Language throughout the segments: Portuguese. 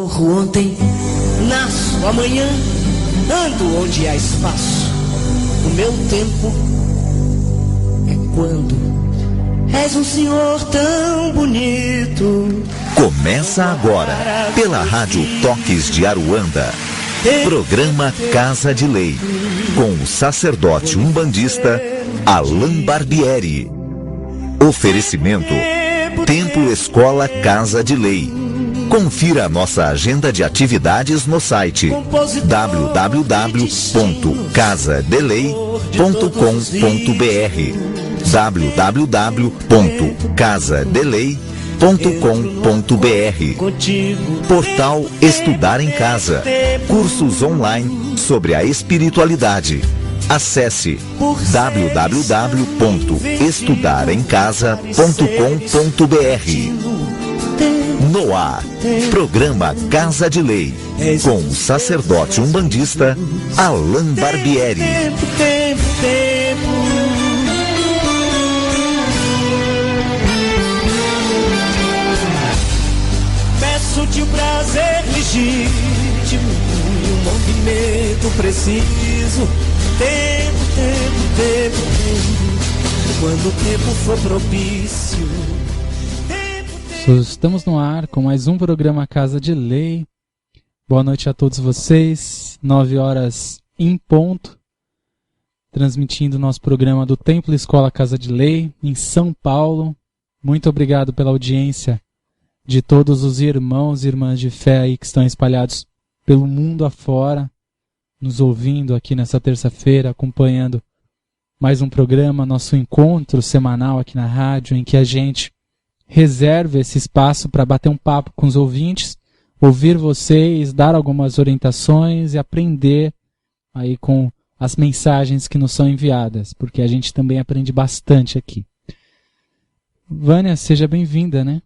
Morro ontem, nasço amanhã, ando onde há espaço. O meu tempo é quando és um senhor tão bonito. Começa agora, pela Rádio Toques de Aruanda, programa Casa de Lei, com o sacerdote umbandista Alain Barbieri. Oferecimento Templo Escola Casa de Lei. Confira a nossa agenda de atividades no site www.casadelei.com.br www.casadelei.com.br. Portal Estudar em Casa. Cursos online sobre a espiritualidade. Acesse www.estudaremcasa.com.br. No ar, programa Casa de Lei, com o sacerdote umbandista Alain Barbieri. Peço-te o prazer legítimo e um movimento preciso. Tempo. Quando o tempo for propício. Estamos no ar com mais um programa Casa de Lei. Boa noite a todos vocês. 9 horas em ponto. Transmitindo nosso programa do Templo Escola Casa de Lei, em São Paulo. Muito obrigado pela audiência de todos os irmãos e irmãs de fé aí que estão espalhados pelo mundo afora, nos ouvindo aqui nessa terça-feira, acompanhando mais um programa, nosso encontro semanal aqui na rádio, em que a gente reserva esse espaço para bater um papo com os ouvintes, ouvir vocês, dar algumas orientações e aprender aí com as mensagens que nos são enviadas, porque a gente também aprende bastante aqui. Vânia, seja bem-vinda, né?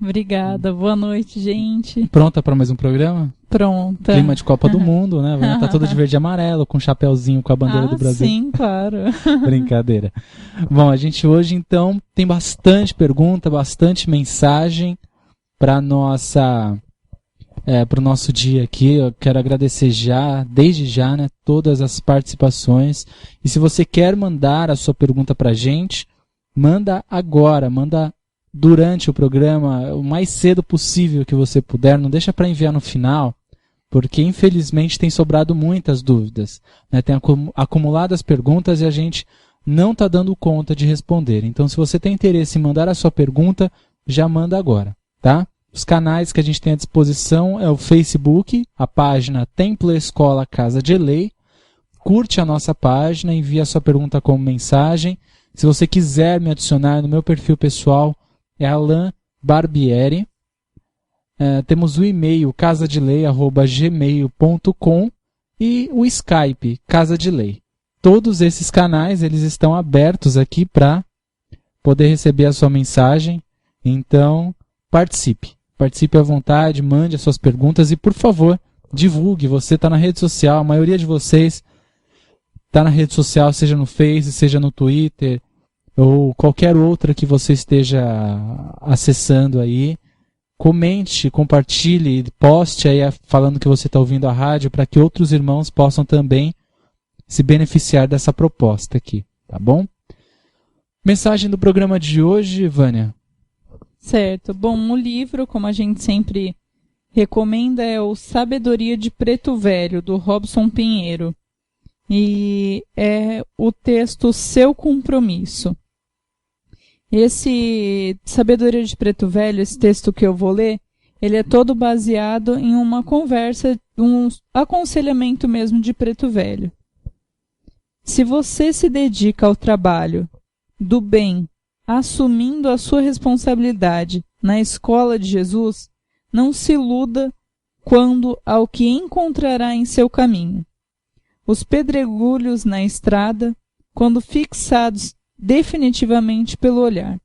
Obrigada, boa noite, gente. Pronta para mais um programa? Pronta. Clima de Copa do Mundo, né? Vânia tá toda de verde e amarelo, com um chapéuzinho com a bandeira do Brasil. Sim, claro. Brincadeira. Bom, a gente hoje, então, tem bastante pergunta, bastante mensagem para o nosso dia aqui. Eu quero agradecer desde já, né, todas as participações. E se você quer mandar a sua pergunta para a gente, manda agora, manda durante o programa, o mais cedo possível que você puder. Não deixa para enviar no final, porque infelizmente tem sobrado muitas dúvidas, né? Tem acumulado as perguntas e a gente não está dando conta de responder. Então, se você tem interesse em mandar a sua pergunta, já manda agora, tá? Os canais que a gente tem à disposição é o Facebook, a página Templo Escola Casa de Lei. Curte a nossa página, envia a sua pergunta como mensagem. Se você quiser me adicionar no meu perfil pessoal, é Alain Barbieri. Temos o e-mail casadelei@gmail.com e o Skype Casa de Lei. Todos esses canais eles estão abertos aqui para poder receber a sua mensagem. Então, participe à vontade, mande as suas perguntas e, por favor, divulgue. Você está na rede social, a maioria de vocês está na rede social, seja no Face, seja no Twitter, ou qualquer outra que você esteja acessando aí. Comente, compartilhe, poste aí falando que você está ouvindo a rádio, para que outros irmãos possam também se beneficiar dessa proposta aqui, tá bom? Mensagem do programa de hoje, Vânia. Certo. Bom, o livro, como a gente sempre recomenda, é o Sabedoria de Preto Velho, do Robson Pinheiro. E é o texto Seu Compromisso. Esse Sabedoria de Preto Velho, esse texto que eu vou ler, ele é todo baseado em uma conversa, um aconselhamento mesmo de Preto Velho. Se você se dedica ao trabalho do bem, assumindo a sua responsabilidade na escola de Jesus, não se iluda quando ao que encontrará em seu caminho. Os pedregulhos na estrada, quando fixados definitivamente pelo olhar,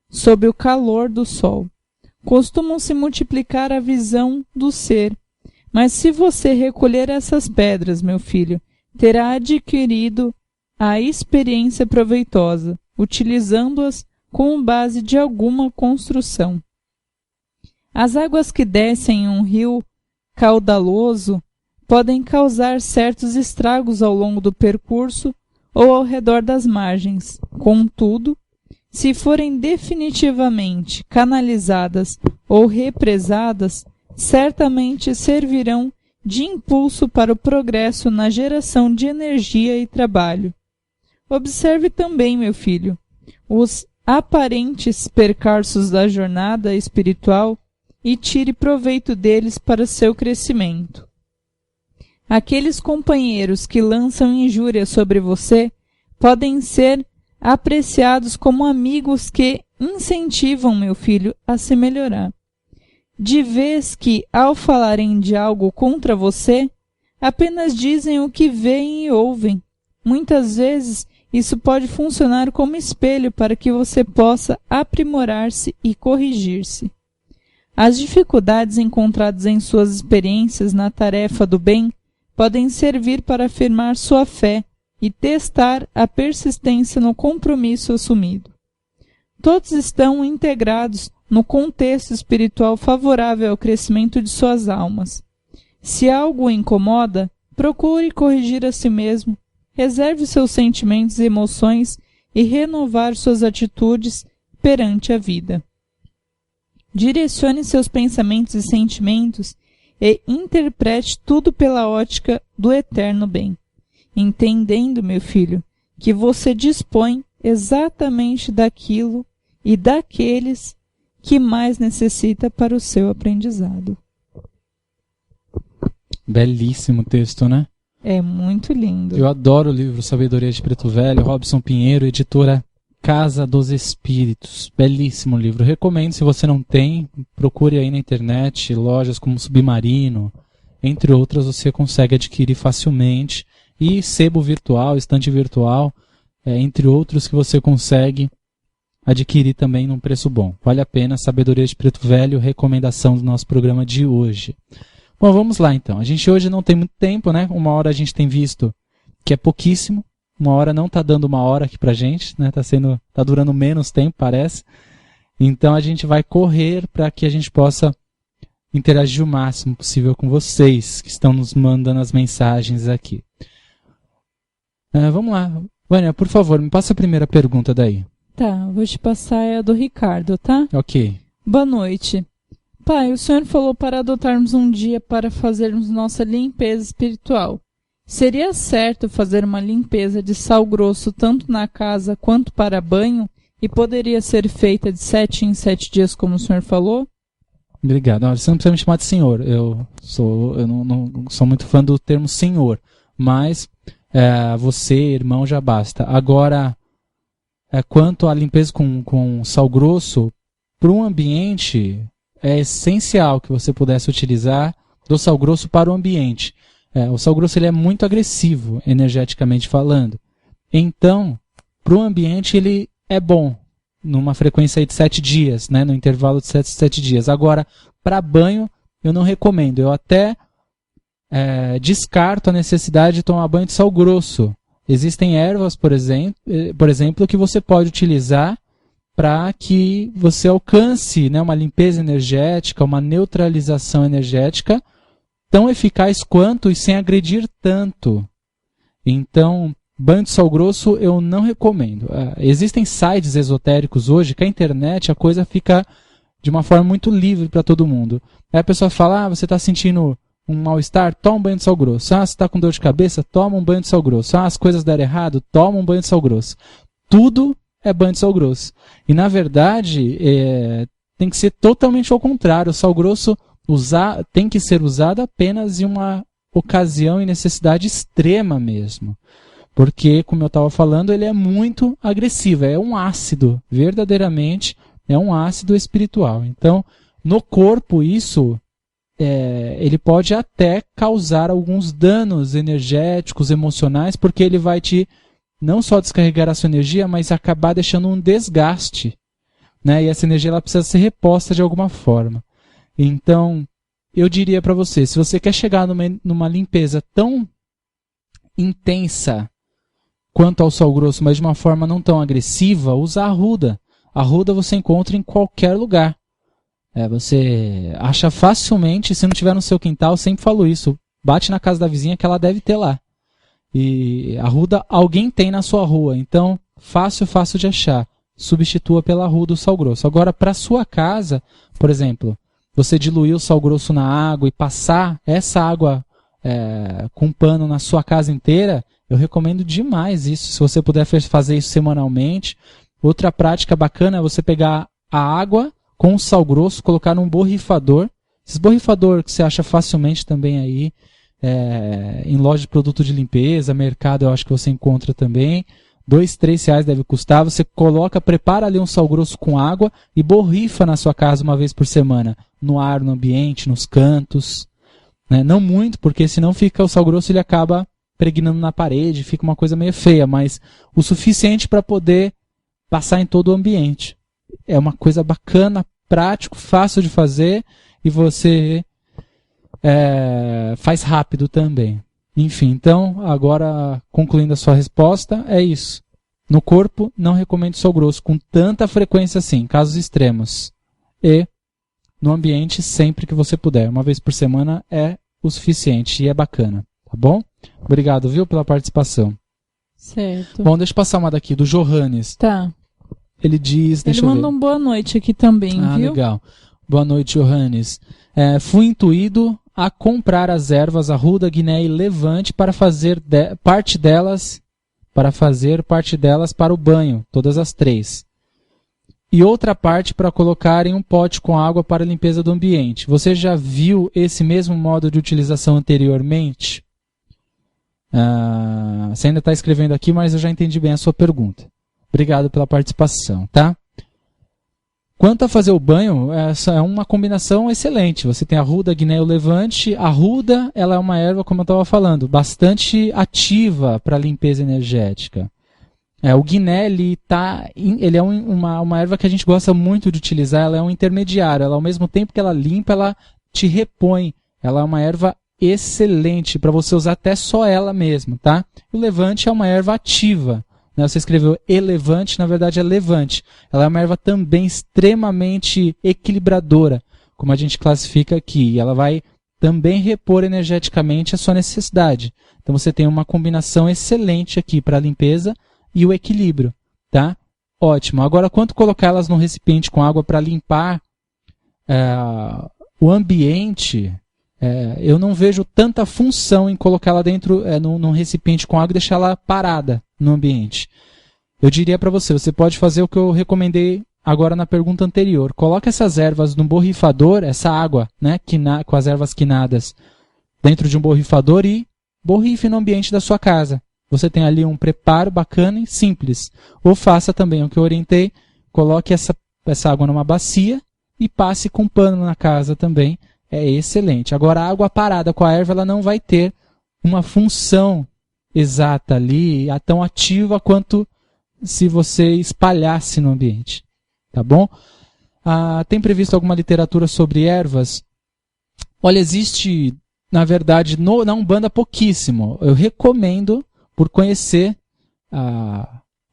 sob o calor do sol, costumam se multiplicar a visão do ser. Mas se você recolher essas pedras, meu filho, terá adquirido a experiência proveitosa, utilizando-as como base de alguma construção. As águas que descem em um rio caudaloso podem causar certos estragos ao longo do percurso ou ao redor das margens. Contudo, se forem definitivamente canalizadas ou represadas, certamente servirão de impulso para o progresso na geração de energia e trabalho. Observe também, meu filho, os aparentes percalços da jornada espiritual e tire proveito deles para seu crescimento. Aqueles companheiros que lançam injúrias sobre você podem ser apreciados como amigos que incentivam, meu filho, a se melhorar. De vez que, ao falarem de algo contra você, apenas dizem o que veem e ouvem. Muitas vezes, isso pode funcionar como espelho para que você possa aprimorar-se e corrigir-se. As dificuldades encontradas em suas experiências na tarefa do bem podem servir para afirmar sua fé e testar a persistência no compromisso assumido. Todos estão integrados no contexto espiritual favorável ao crescimento de suas almas. Se algo o incomoda, procure corrigir a si mesmo, reserve seus sentimentos e emoções e renovar suas atitudes perante a vida. Direcione seus pensamentos e sentimentos e interprete tudo pela ótica do eterno bem, entendendo, meu filho, que você dispõe exatamente daquilo e daqueles que mais necessita para o seu aprendizado. Belíssimo texto, né? É muito lindo. Eu adoro o livro Sabedoria de Preto Velho, Robson Pinheiro, editora Casa dos Espíritos. Belíssimo livro. Recomendo, se você não tem, procure aí na internet, lojas como Submarino, entre outras, você consegue adquirir facilmente. E sebo virtual, estante virtual, entre outros que você consegue adquirir também num preço bom. Vale a pena. Sabedoria de Preto Velho, recomendação do nosso programa de hoje. Bom, vamos lá então. A gente hoje não tem muito tempo, né? 1 hora a gente tem visto que é pouquíssimo. 1 hora não está dando 1 hora aqui pra gente, né? Tá durando menos tempo, parece. Então a gente vai correr para que a gente possa interagir o máximo possível com vocês que estão nos mandando as mensagens aqui. Vamos lá. Vânia, por favor, me passa a primeira pergunta daí. Tá, vou te passar a do Ricardo, tá? Ok. Boa noite. Pai, o senhor falou para adotarmos um dia para fazermos nossa limpeza espiritual. Seria certo fazer uma limpeza de sal grosso tanto na casa quanto para banho e poderia ser feita de 7 em 7 dias, como o senhor falou? Obrigado. Você não precisa me chamar de senhor. Eu não sou muito fã do termo senhor, mas você, irmão, já basta. Agora, quanto à limpeza com sal grosso, para um ambiente, é essencial que você pudesse utilizar do sal grosso para o ambiente. O sal grosso ele é muito agressivo, energeticamente falando. Então, para o ambiente, ele é bom, numa frequência aí de 7 dias, né, no intervalo de 7 dias. Agora, para banho, eu não recomendo. Eu até descarto a necessidade de tomar banho de sal grosso. Existem ervas, por exemplo, que você pode utilizar para que você alcance, né, uma limpeza energética, uma neutralização energética tão eficaz quanto e sem agredir tanto. Então, banho de sal grosso eu não recomendo. Existem sites esotéricos hoje que a internet a coisa fica de uma forma muito livre para todo mundo. Aí a pessoa fala, você está sentindo um mal-estar? Toma um banho de sal grosso. Você está com dor de cabeça? Toma um banho de sal grosso. As coisas deram errado? Toma um banho de sal grosso. Tudo é banho de sal grosso. E na verdade, tem que ser totalmente ao contrário. O sal grosso tem que ser usado apenas em uma ocasião e necessidade extrema mesmo. Porque, como eu estava falando, ele é muito agressivo. É um ácido, verdadeiramente é um ácido espiritual. Então, no corpo, isso ele pode até causar alguns danos energéticos, emocionais, porque ele vai te não só descarregar a sua energia, mas acabar deixando um desgaste, né? E essa energia ela precisa ser reposta de alguma forma. Então, eu diria para você, se você quer chegar numa limpeza tão intensa quanto ao sal grosso, mas de uma forma não tão agressiva, usa a arruda. A arruda você encontra em qualquer lugar. Você acha facilmente, se não tiver no seu quintal, sempre falo isso, bate na casa da vizinha que ela deve ter lá. E arruda alguém tem na sua rua, então fácil de achar. Substitua pela arruda o sal grosso. Agora, para sua casa, por exemplo, você diluir o sal grosso na água e passar essa água com pano na sua casa inteira, eu recomendo demais isso, se você puder fazer isso semanalmente. Outra prática bacana é você pegar a água com o sal grosso, colocar num borrifador. Esse borrifador que você acha facilmente também aí, em loja de produto de limpeza, mercado, eu acho que você encontra também. R$2-3 deve custar. Você prepara ali um sal grosso com água e borrifa na sua casa uma vez por semana. No ar, no ambiente, nos cantos. Né? Não muito, porque senão fica o sal grosso, ele acaba pregnando na parede, fica uma coisa meio feia, mas o suficiente para poder passar em todo o ambiente. É uma coisa bacana, prático, fácil de fazer e você faz rápido também. Enfim, então, agora concluindo a sua resposta, é isso. No corpo, não recomendo sal grosso com tanta frequência assim, casos extremos. E no ambiente, sempre que você puder. Uma vez por semana é o suficiente e é bacana. Tá bom? Obrigado, viu, pela participação. Certo. Bom, deixa eu passar uma daqui, do Johannes. Tá. Ele diz... Ele manda um boa noite aqui também, viu? Legal. Boa noite, Johannes. Fui intuído a comprar as ervas arruda, guiné e levante para fazer parte delas para o banho, todas as 3. E outra parte para colocar em um pote com água para a limpeza do ambiente. Você já viu esse mesmo modo de utilização anteriormente? Você ainda está escrevendo aqui, mas eu já entendi bem a sua pergunta. Obrigado pela participação, tá? Quanto a fazer o banho, essa é uma combinação excelente. Você tem a arruda, guiné e o levante. A arruda, ela é uma erva, como eu estava falando, bastante ativa para a limpeza energética. O guiné, ele é uma erva que a gente gosta muito de utilizar. Ela é um intermediário. Ela, ao mesmo tempo que ela limpa, ela te repõe. Ela é uma erva excelente para você usar até só ela mesmo, tá? O levante é uma erva ativa. Você escreveu elevante, na verdade é levante. Ela é uma erva também extremamente equilibradora, como a gente classifica aqui. E ela vai também repor energeticamente a sua necessidade. Então você tem uma combinação excelente aqui para a limpeza e o equilíbrio, tá? Ótimo. Agora, quanto colocar elas num recipiente com água para limpar o ambiente, eu não vejo tanta função em colocá-la dentro num recipiente com água e deixar ela parada no ambiente. Eu diria para você pode fazer o que eu recomendei agora na pergunta anterior. Coloque essas ervas num borrifador, essa água, né, com as ervas quinadas, dentro de um borrifador e borrife no ambiente da sua casa. Você tem ali um preparo bacana e simples. Ou faça também o que eu orientei, coloque essa água numa bacia e passe com pano na casa também. É excelente. Agora, a água parada com a erva, ela não vai ter uma função exata ali, tão ativa quanto se você espalhasse no ambiente. Tá bom? Tem previsto alguma literatura sobre ervas? Olha, existe, na verdade, na Umbanda pouquíssimo. Eu recomendo, por conhecer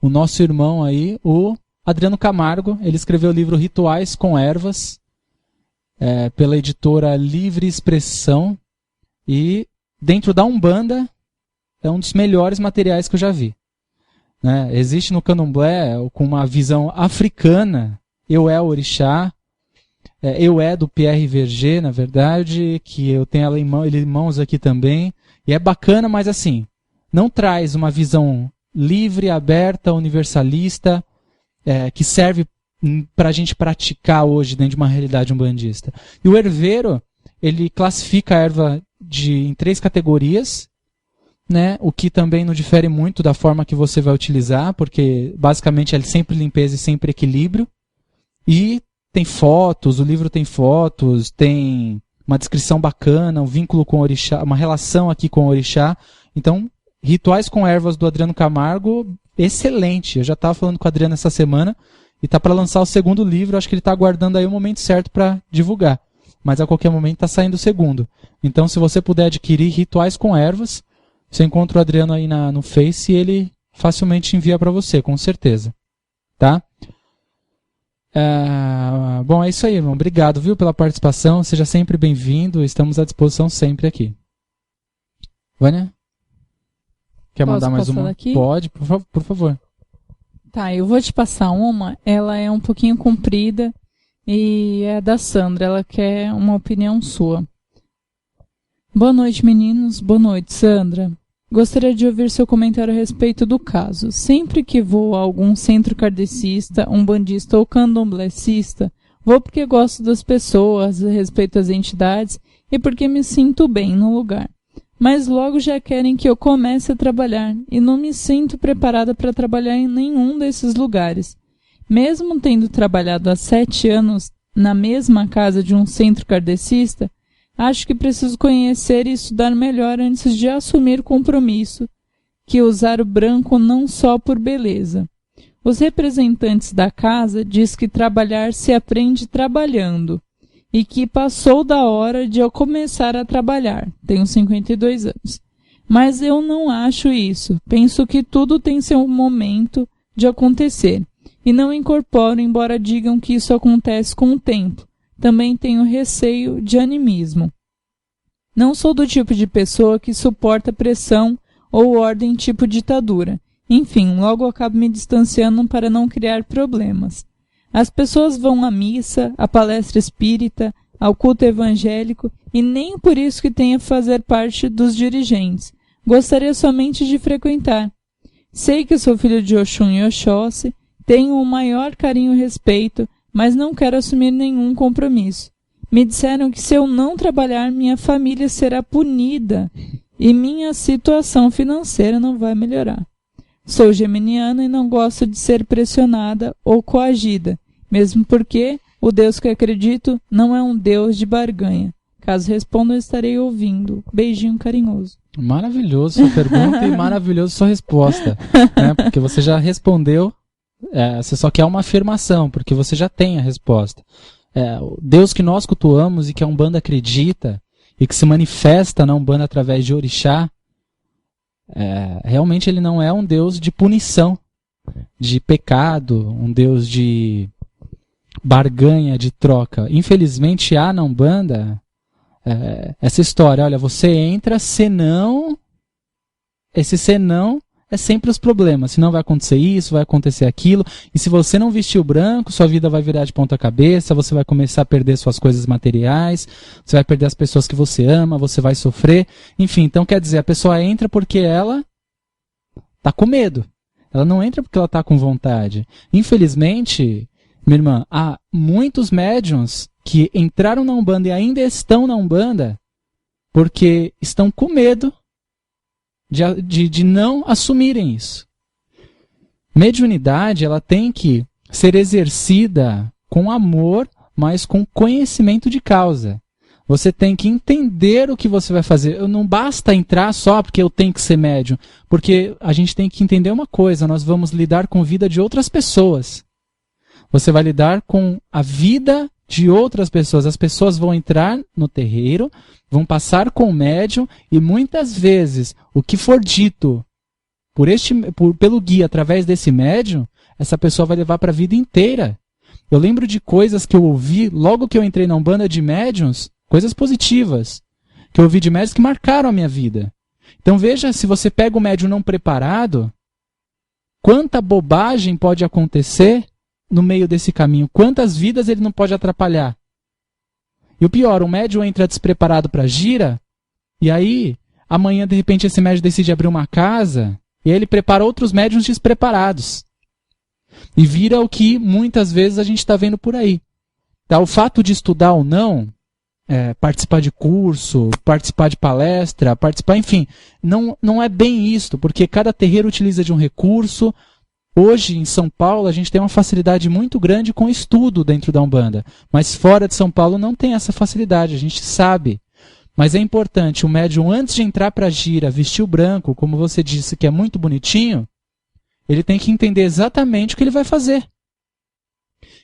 o nosso irmão aí, o Adriano Camargo. Ele escreveu o livro Rituais com Ervas, pela editora Livre Expressão. E dentro da Umbanda, é um dos melhores materiais que eu já vi. Né? Existe no Candomblé, com uma visão africana, eu é o orixá, eu é do Pierre Verger, na verdade, que eu tenho ele em mãos aqui também. E é bacana, mas assim, não traz uma visão livre, aberta, universalista, que serve para a gente praticar hoje dentro de uma realidade umbandista. E o herveiro, ele classifica a erva em 3 categorias, né? O que também não difere muito da forma que você vai utilizar, porque basicamente é sempre limpeza e sempre equilíbrio. E tem fotos, o livro tem fotos, tem uma descrição bacana, um vínculo com o orixá, uma relação aqui com o orixá. Então, Rituais com Ervas do Adriano Camargo, excelente. Eu já estava falando com o Adriano essa semana e está para lançar o 2º livro. Acho que ele está aguardando aí o momento certo para divulgar. Mas a qualquer momento está saindo o 2º. Então, se você puder adquirir Rituais com Ervas, você encontra o Adriano aí no Face e ele facilmente envia para você, com certeza. Tá? Bom, é isso aí, irmão. Obrigado, viu, pela participação. Seja sempre bem-vindo. Estamos à disposição sempre aqui. Vânia? Quer mandar mais uma? Daqui? Pode, por favor. Tá, eu vou te passar uma. Ela é um pouquinho comprida e é da Sandra. Ela quer uma opinião sua. Boa noite, meninos. Boa noite, Sandra. Gostaria de ouvir seu comentário a respeito do caso. Sempre que vou a algum centro kardecista, umbandista ou candomblessista, vou porque gosto das pessoas, respeito às entidades e porque me sinto bem no lugar. Mas logo já querem que eu comece a trabalhar e não me sinto preparada para trabalhar em nenhum desses lugares. Mesmo tendo trabalhado há 7 anos na mesma casa de um centro kardecista, acho que preciso conhecer e estudar melhor antes de assumir compromisso, que usar o branco não só por beleza. Os representantes da casa diz que trabalhar se aprende trabalhando e que passou da hora de eu começar a trabalhar. Tenho 52 anos. Mas eu não acho isso. Penso que tudo tem seu momento de acontecer e não incorporo, embora digam que isso acontece com o tempo. Também tenho receio de animismo. Não sou do tipo de pessoa que suporta pressão ou ordem tipo ditadura. Enfim, logo acabo me distanciando para não criar problemas. As pessoas vão à missa, à palestra espírita, ao culto evangélico e nem por isso que tenha fazer parte dos dirigentes. Gostaria somente de frequentar. Sei que sou filho de Oxum e Oxóssi, tenho o maior carinho e respeito, mas não quero assumir nenhum compromisso. Me disseram que se eu não trabalhar, minha família será punida e minha situação financeira não vai melhorar. Sou geminiana e não gosto de ser pressionada ou coagida, mesmo porque o Deus que acredito não é um Deus de barganha. Caso responda, eu estarei ouvindo. Beijinho carinhoso. Maravilhoso sua pergunta e maravilhoso sua resposta, né? Porque você já respondeu, você só quer uma afirmação, porque você já tem a resposta. O Deus que nós cultuamos e que a Umbanda acredita e que se manifesta na Umbanda através de orixá, realmente ele não é um Deus de punição, de pecado, um Deus de barganha, de troca. Infelizmente há na Umbanda essa história, olha, você entra, senão, esse senão é sempre os problemas, senão vai acontecer isso, vai acontecer aquilo, e se você não vestir o branco, sua vida vai virar de ponta cabeça, você vai começar a perder suas coisas materiais, você vai perder as pessoas que você ama, você vai sofrer, enfim, então quer dizer, a pessoa entra porque ela está com medo, ela não entra porque ela está com vontade. Infelizmente, minha irmã, há muitos médiuns que entraram na Umbanda e ainda estão na Umbanda porque estão com medo de não assumirem isso. Mediunidade, ela tem que ser exercida com amor, mas com conhecimento de causa. Você tem que entender o que você vai fazer. Não basta entrar só porque eu tenho que ser médium, porque a gente tem que entender uma coisa, nós vamos lidar com a vida de outras pessoas. Você vai lidar com a vida de outras pessoas. As pessoas vão entrar no terreiro, vão passar com o médium e muitas vezes o que for dito pelo guia através desse médium, essa pessoa vai levar para a vida inteira. Eu lembro de coisas que eu ouvi logo que eu entrei na Umbanda de médiums, coisas positivas, que eu ouvi de médiums que marcaram a minha vida. Então veja, se você pega o médium não preparado, quanta bobagem pode acontecer no meio desse caminho, quantas vidas ele não pode atrapalhar. E o pior, o médium entra despreparado para a gira, e aí, amanhã, de repente, esse médium decide abrir uma casa, e aí ele prepara outros médiuns despreparados. E vira o que muitas vezes a gente está vendo por aí. Tá? O fato de estudar ou não, participar de curso, participar de palestra, enfim, não é bem isto, porque cada terreiro utiliza de um recurso. Hoje, em São Paulo, a gente tem uma facilidade muito grande com estudo dentro da Umbanda. Mas fora de São Paulo não tem essa facilidade, a gente sabe. Mas é importante, o médium, antes de entrar para a gira, vestir o branco, como você disse, que é muito bonitinho, ele tem que entender exatamente o que ele vai fazer.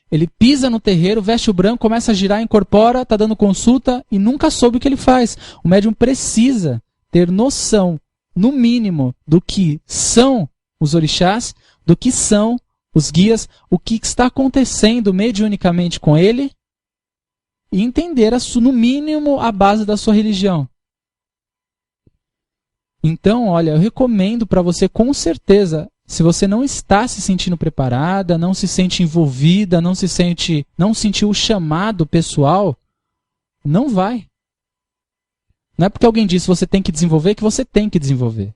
Ele pisa no terreiro, veste o branco, começa a girar, incorpora, está dando consulta e nunca soube o que ele faz. O médium precisa ter noção, no mínimo, do que são os orixás, do que são os guias, o que está acontecendo mediunicamente com ele e entender, no mínimo, a base da sua religião. Então, olha, eu recomendo para você, com certeza, se você não está se sentindo preparada, não se sente envolvida, não sentiu o chamado pessoal, não vai. Não é porque alguém disse que você tem que desenvolver que você tem que desenvolver.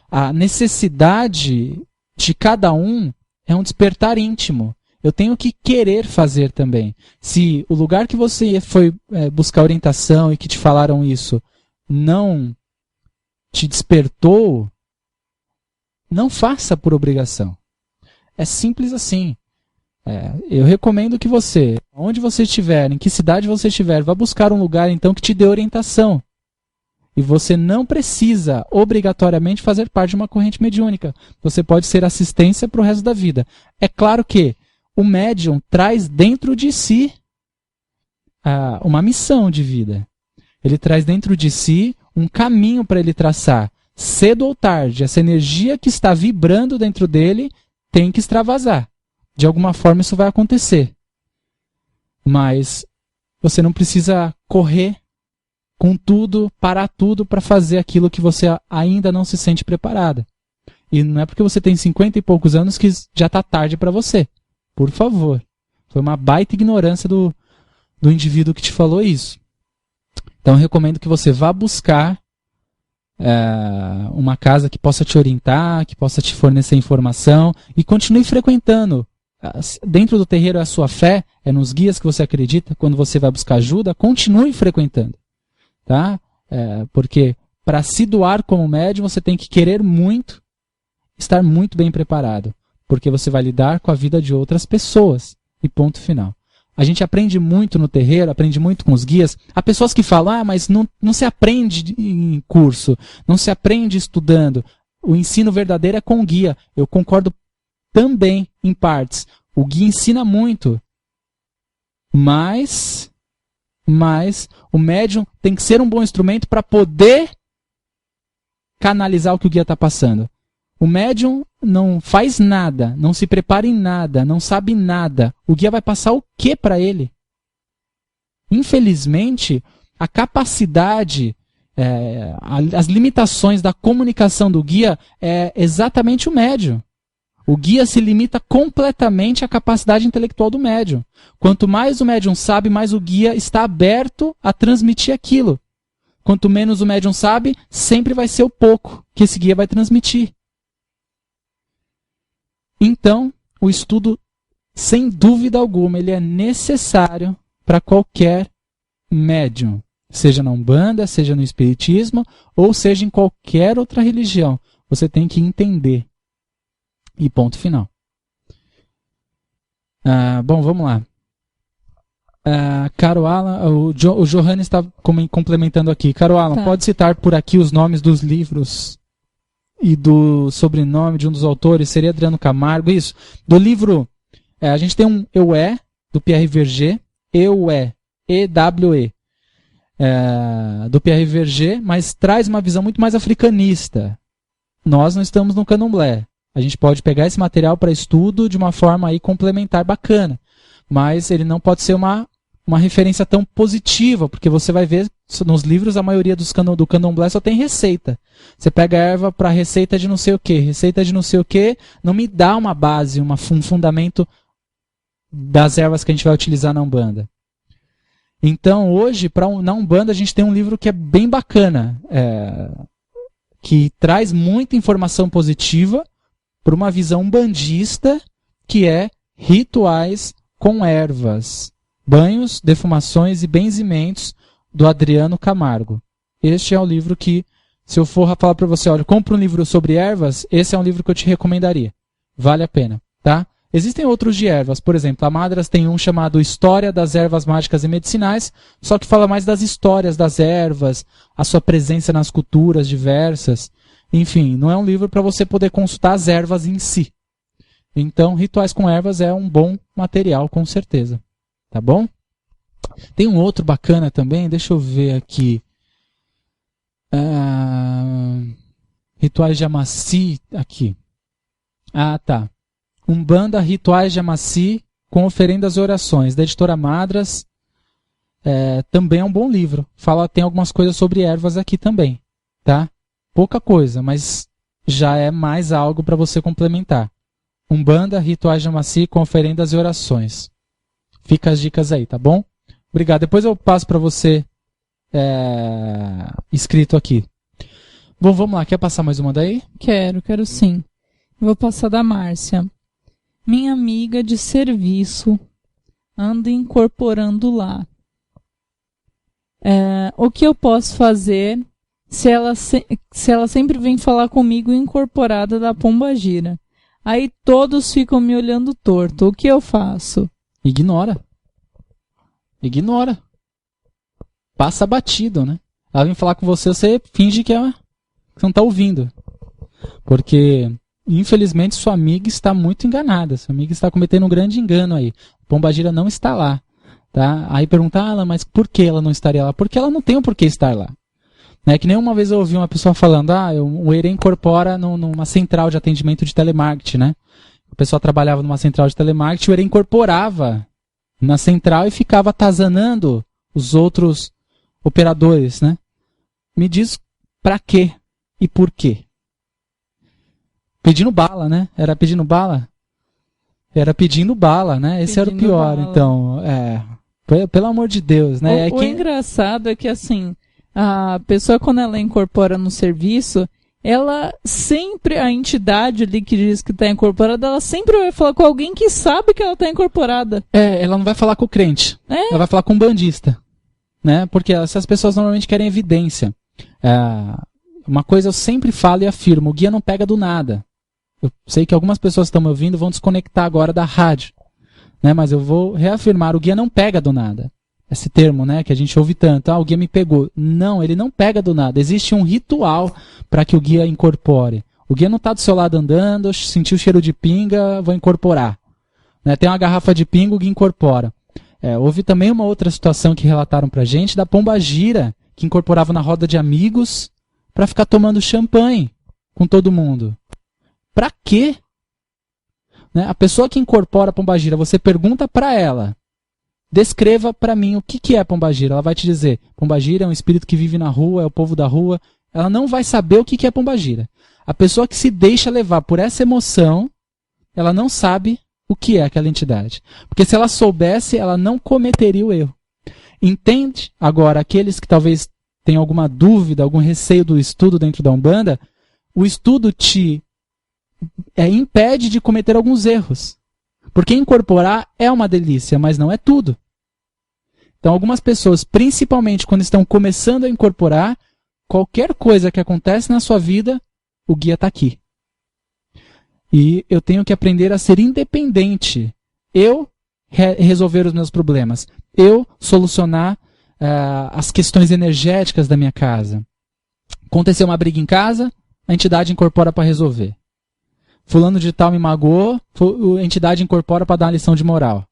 A necessidade de cada um é um despertar íntimo. Eu tenho que querer fazer também. Se o lugar que você foi buscar orientação e que te falaram isso não te despertou, não faça por obrigação. É simples assim. Eu recomendo que você, onde você estiver, em que cidade você estiver, vá buscar um lugar então que te dê orientação. E você não precisa obrigatoriamente fazer parte de uma corrente mediúnica. Você pode ser assistência para o resto da vida. É claro que o médium traz dentro de si uma missão de vida. Ele traz dentro de si um caminho para ele traçar. Cedo ou tarde, essa energia que está vibrando dentro dele tem que extravasar. De alguma forma isso vai acontecer. Mas você não precisa correr com tudo, parar tudo para fazer aquilo que você ainda não se sente preparada. E não é porque você tem 50 e poucos anos que já está tarde para você. Por favor. Foi uma baita ignorância do indivíduo que te falou isso. Então eu recomendo que você vá buscar uma casa que possa te orientar, que possa te fornecer informação e continue frequentando. Dentro do terreiro é a sua fé, é nos guias que você acredita. Quando você vai buscar ajuda, continue frequentando. Tá? Porque para se doar como médium, você tem que querer muito, estar muito bem preparado. Porque você vai lidar com a vida de outras pessoas. E ponto final. A gente aprende muito no terreiro, aprende muito com os guias. Há pessoas que falam, mas não se aprende em curso, não se aprende estudando. O ensino verdadeiro é com o guia. Eu concordo também, em partes. O guia ensina muito. Mas o médium tem que ser um bom instrumento para poder canalizar o que o guia está passando. O médium não faz nada, não se prepara em nada, não sabe nada. O guia vai passar o que para ele? Infelizmente, a capacidade, as limitações da comunicação do guia é exatamente o médium. O guia se limita completamente à capacidade intelectual do médium. Quanto mais o médium sabe, mais o guia está aberto a transmitir aquilo. Quanto menos o médium sabe, sempre vai ser o pouco que esse guia vai transmitir. Então, o estudo, sem dúvida alguma, ele é necessário para qualquer médium. Seja na Umbanda, seja no Espiritismo, ou seja em qualquer outra religião. Você tem que entender. E ponto final. Bom, vamos lá. Caro Alan, o Johannes está complementando aqui. Caro Alan, pode citar por aqui os nomes dos livros e do sobrenome de um dos autores? Seria Adriano Camargo, isso? Do livro, a gente tem um Eu É, do Pierre Verger, Eu É, E-W-E, do Pierre Verger, mas traz uma visão muito mais africanista. Nós não estamos no candomblé. A gente pode pegar esse material para estudo de uma forma aí complementar bacana, mas ele não pode ser uma referência tão positiva, porque você vai ver nos livros a maioria do candomblé só tem receita. Você pega a erva para receita de não sei o que, receita de não sei o que, não me dá uma base, um fundamento das ervas que a gente vai utilizar na Umbanda. Então hoje, na Umbanda, a gente tem um livro que é bem bacana, que traz muita informação positiva para uma visão umbandista, que é Rituais com Ervas, Banhos, Defumações e Benzimentos, do Adriano Camargo. Este é o livro que, se eu for falar para você, olha, compra um livro sobre ervas, esse é um livro que eu te recomendaria. Vale a pena, tá? Existem outros de ervas, por exemplo, a Madras tem um chamado História das Ervas Mágicas e Medicinais, só que fala mais das histórias das ervas, a sua presença nas culturas diversas. Enfim, não é um livro para você poder consultar as ervas em si. Então, Rituais com Ervas é um bom material, com certeza. Tá bom? Tem um outro bacana também, deixa eu ver aqui. Rituais de Amaci, aqui. Tá. Umbanda, Rituais de Amaci, com Oferendas e Orações, da editora Madras. Também é um bom livro. Tem algumas coisas sobre ervas aqui também, tá? Pouca coisa, mas já é mais algo para você complementar. Umbanda, Rituais de Amaci, com Oferendas e Orações. Fica as dicas aí, tá bom? Obrigado. Depois eu passo para você escrito aqui. Bom, vamos lá. Quer passar mais uma daí? Quero sim. Vou passar da Márcia. Minha amiga de serviço anda incorporando lá. O que eu posso fazer se ela sempre vem falar comigo incorporada da pombagira? Aí todos ficam me olhando torto. O que eu faço? Ignora. Passa batido, né? Ela vem falar com você finge que você não está ouvindo. Porque, infelizmente, sua amiga está muito enganada. Sua amiga está cometendo um grande engano aí. A pombagira não está lá. Tá? Aí pergunta, mas por que ela não estaria lá? Porque ela não tem o porquê estar lá. Né? Que nem uma vez eu ouvi uma pessoa falando, o ERE incorpora numa central de atendimento de telemarketing, né? A pessoa trabalhava numa central de telemarketing, o ERE incorporava na central e ficava atazanando os outros operadores, né? Me diz pra quê e por quê? Pedindo bala, né? Era pedindo bala? Era pedindo bala, né? Esse era o pior, bala. Então, pelo amor de Deus, né? O engraçado é que, assim, a pessoa, quando ela incorpora no serviço, ela sempre, a entidade ali que diz que está incorporada, ela sempre vai falar com alguém que sabe que ela está incorporada. Ela não vai falar com o crente. Ela vai falar com o bandista. Né? Porque essas pessoas normalmente querem evidência. Uma coisa eu sempre falo e afirmo, o guia não pega do nada. Eu sei que algumas pessoas que estão me ouvindo vão desconectar agora da rádio. Né? Mas eu vou reafirmar, o guia não pega do nada. Esse termo, né, que a gente ouve tanto, o guia me pegou. Não, ele não pega do nada. Existe um ritual para que o guia incorpore. O guia não está do seu lado andando, sentiu o cheiro de pinga, vou incorporar. Né? Tem uma garrafa de pinga, o guia incorpora. Houve também uma outra situação que relataram pra gente da pombagira, que incorporava na roda de amigos para ficar tomando champanhe com todo mundo. Pra quê? Né? A pessoa que incorpora a pombagira, você pergunta para ela, descreva para mim o que é pombagira. Ela vai te dizer, pombagira é um espírito que vive na rua, é o povo da rua. Ela não vai saber o que é pombagira. A pessoa que se deixa levar por essa emoção, ela não sabe o que é aquela entidade. Porque se ela soubesse, ela não cometeria o erro. Entende? Agora, aqueles que talvez tenham alguma dúvida, algum receio do estudo dentro da Umbanda, o estudo te impede de cometer alguns erros. Porque incorporar é uma delícia, mas não é tudo. Então, algumas pessoas, principalmente quando estão começando a incorporar, qualquer coisa que acontece na sua vida, o guia está aqui. E eu tenho que aprender a ser independente. Eu resolver os meus problemas. Eu solucionar as questões energéticas da minha casa. Aconteceu uma briga em casa, a entidade incorpora para resolver. Fulano de tal me magoou, a entidade incorpora para dar uma lição de moral.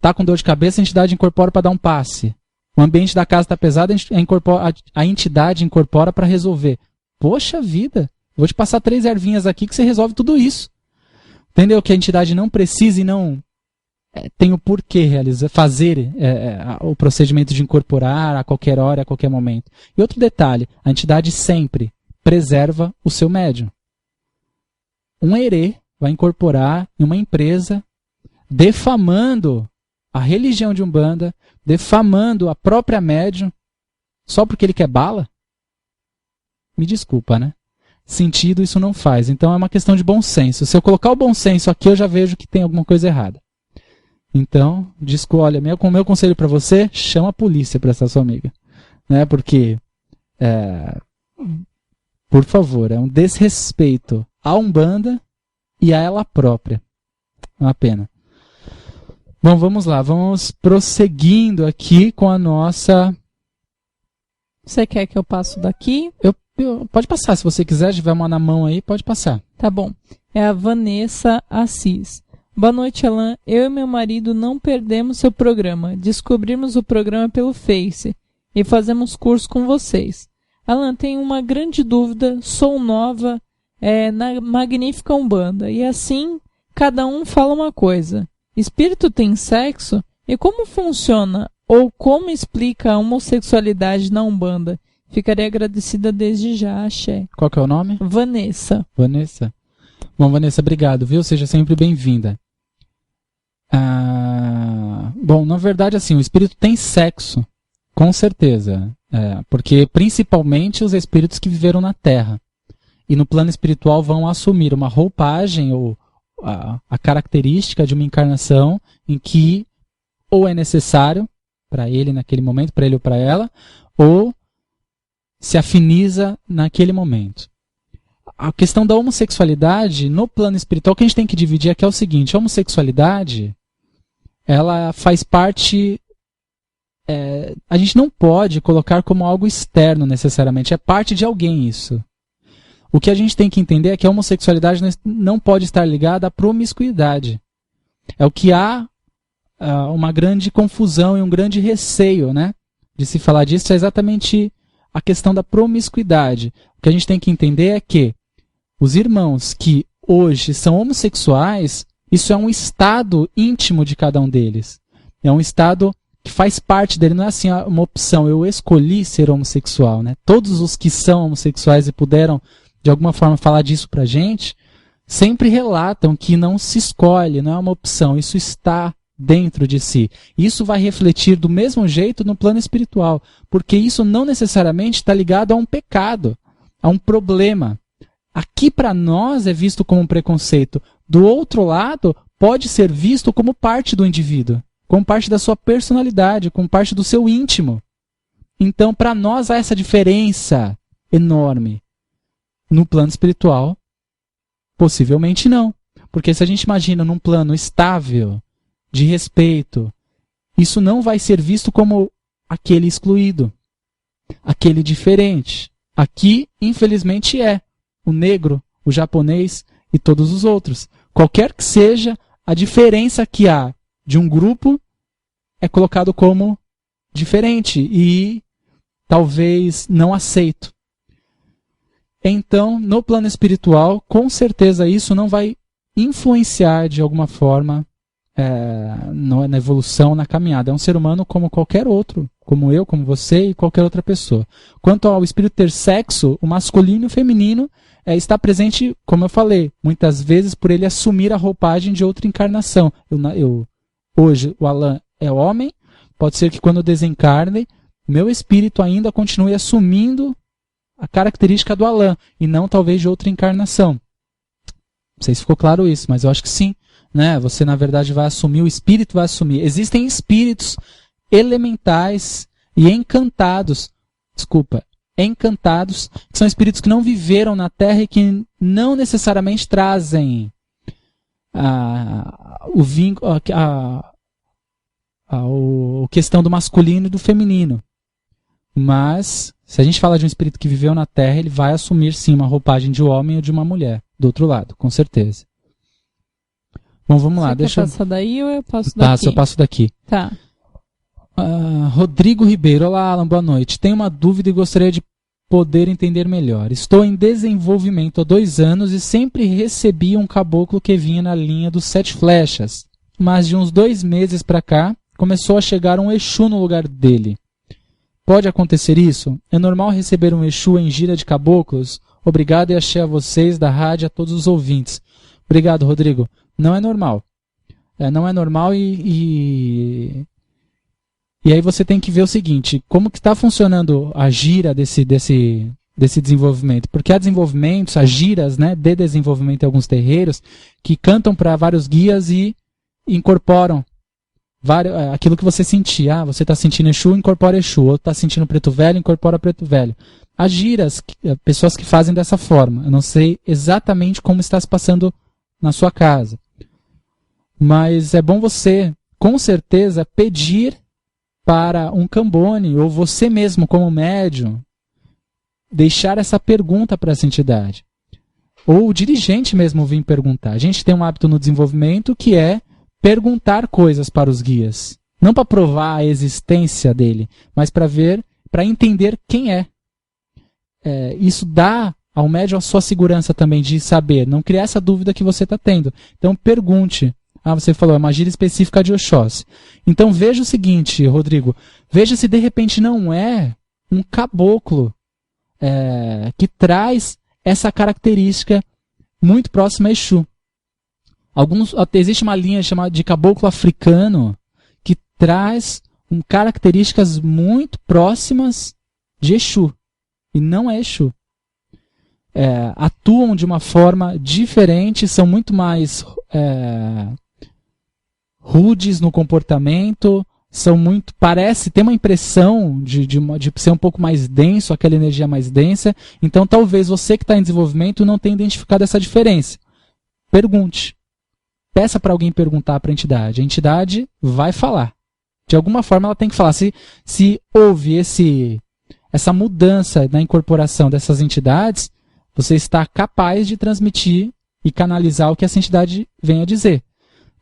Tá com dor de cabeça, a entidade incorpora para dar um passe. O ambiente da casa está pesado, a entidade incorpora para resolver. Poxa vida! Vou te passar 3 ervinhas aqui que você resolve tudo isso. Entendeu? Que a entidade não precisa e não tem o porquê fazer o procedimento de incorporar a qualquer hora, a qualquer momento. E outro detalhe, a entidade sempre preserva o seu médium. Um herê vai incorporar em uma empresa defamando a religião de Umbanda, defamando a própria médium, só porque ele quer bala? Me desculpa, né? Sentido isso não faz. Então é uma questão de bom senso. Se eu colocar o bom senso aqui, eu já vejo que tem alguma coisa errada. Então, olha, o meu conselho para você, chama a polícia para essa sua amiga. Né? Porque, por favor, é um desrespeito à Umbanda e a ela própria. É uma pena. Bom, vamos lá. Vamos prosseguindo aqui com a nossa... Você quer que eu passe daqui? Pode passar, se você quiser, tiver uma na mão aí, pode passar. Tá bom. É a Vanessa Assis. Boa noite, Alain. Eu e meu marido não perdemos seu programa. Descobrimos o programa pelo Face e fazemos curso com vocês. Alain, tenho uma grande dúvida. Sou nova na Magnífica Umbanda e assim cada um fala uma coisa. Espírito tem sexo? E como funciona ou como explica a homossexualidade na Umbanda? Ficarei agradecida desde já, axé. Qual que é o nome? Vanessa. Vanessa. Bom, Vanessa, obrigado, viu? Seja sempre bem-vinda. Bom, na verdade, assim, o espírito tem sexo, com certeza. Porque principalmente os espíritos que viveram na Terra. E no plano espiritual vão assumir uma roupagem ou a característica de uma encarnação em que ou é necessário para ele naquele momento, para ele ou para ela, ou se afiniza naquele momento. A questão da homossexualidade no plano espiritual, que a gente tem que dividir aqui é o seguinte: a homossexualidade, ela faz parte, a gente não pode colocar como algo externo necessariamente, é parte de alguém isso. O que a gente tem que entender é que a homossexualidade não pode estar ligada à promiscuidade. É o que há uma grande confusão e um grande receio, né, de se falar disso, é exatamente a questão da promiscuidade. O que a gente tem que entender é que os irmãos que hoje são homossexuais, isso é um estado íntimo de cada um deles. É um estado que faz parte dele, não é assim uma opção, eu escolhi ser homossexual, né? Todos os que são homossexuais e puderam de alguma forma falar disso pra gente, sempre relatam que não se escolhe, não é uma opção, isso está dentro de si. Isso vai refletir do mesmo jeito no plano espiritual, porque isso não necessariamente está ligado a um pecado, a um problema. Aqui para nós é visto como um preconceito, do outro lado pode ser visto como parte do indivíduo, como parte da sua personalidade, como parte do seu íntimo. Então para nós há essa diferença enorme. No plano espiritual, possivelmente não. Porque se a gente imagina num plano estável, de respeito, isso não vai ser visto como aquele excluído, aquele diferente. Aqui, infelizmente, é o negro, o japonês e todos os outros. Qualquer que seja a diferença que há de um grupo, é colocado como diferente e talvez não aceito. Então, no plano espiritual, com certeza isso não vai influenciar de alguma forma na evolução, na caminhada. É um ser humano como qualquer outro, como eu, como você e qualquer outra pessoa. Quanto ao espírito ter sexo, o masculino e o feminino está presente, como eu falei, muitas vezes por ele assumir a roupagem de outra encarnação. Hoje, o Alan é homem, pode ser que quando eu desencarne, o meu espírito ainda continue assumindo a característica do Alan, e não talvez de outra encarnação. Não sei se ficou claro isso, mas eu acho que sim. Né? Você, na verdade, vai assumir, o espírito vai assumir. Existem espíritos elementais e encantados, que são espíritos que não viveram na Terra e que não necessariamente trazem a questão do masculino e do feminino. Mas, se a gente fala de um espírito que viveu na Terra, ele vai assumir sim uma roupagem de homem ou de uma mulher, do outro lado, com certeza. Bom, vamos lá. Você quer passar daí ou eu passo daqui? Eu passo daqui. Tá. Rodrigo Ribeiro. Olá, Alan, boa noite. Tenho uma dúvida e gostaria de poder entender melhor. Estou em desenvolvimento há 2 anos e sempre recebi um caboclo que vinha na linha dos 7 flechas. Mas de uns 2 meses para cá, começou a chegar um Exu no lugar dele. Pode acontecer isso? É normal receber um Exu em gira de caboclos? Obrigado e axé a vocês da rádio e a todos os ouvintes. Obrigado, Rodrigo. Não é normal. Não é normal e aí você tem que ver o seguinte, como que está funcionando a gira desse desenvolvimento. Porque há desenvolvimentos, há giras, né, de desenvolvimento em alguns terreiros, que cantam para vários guias e incorporam aquilo que você sentir. Você está sentindo Exu, incorpora Exu. Ou está sentindo Preto Velho, incorpora Preto Velho. Há giras, pessoas que fazem dessa forma. Eu não sei exatamente como está se passando na sua casa. Mas é bom você, com certeza, pedir para um Cambone, ou você mesmo como médium, deixar essa pergunta para essa entidade. Ou o dirigente mesmo vir perguntar. A gente tem um hábito no desenvolvimento que é perguntar coisas para os guias. Não para provar a existência dele, mas para entender quem é. Isso dá ao médium a sua segurança também de saber, não criar essa dúvida que você está tendo. Então pergunte. Você falou, é uma gíria específica de Oxóssi. Então veja o seguinte, Rodrigo, veja se de repente não é um caboclo que traz essa característica muito próxima a Exu. Existe uma linha chamada de caboclo africano que traz características muito próximas de Exu. E não é Exu. Atuam de uma forma diferente, são muito mais rudes no comportamento, parece ter uma impressão de ser um pouco mais denso, aquela energia mais densa. Então talvez você que está em desenvolvimento não tenha identificado essa diferença. Pergunte. Peça para alguém perguntar para a entidade vai falar. De alguma forma ela tem que falar. Se houve essa mudança na incorporação dessas entidades, você está capaz de transmitir e canalizar o que essa entidade vem a dizer.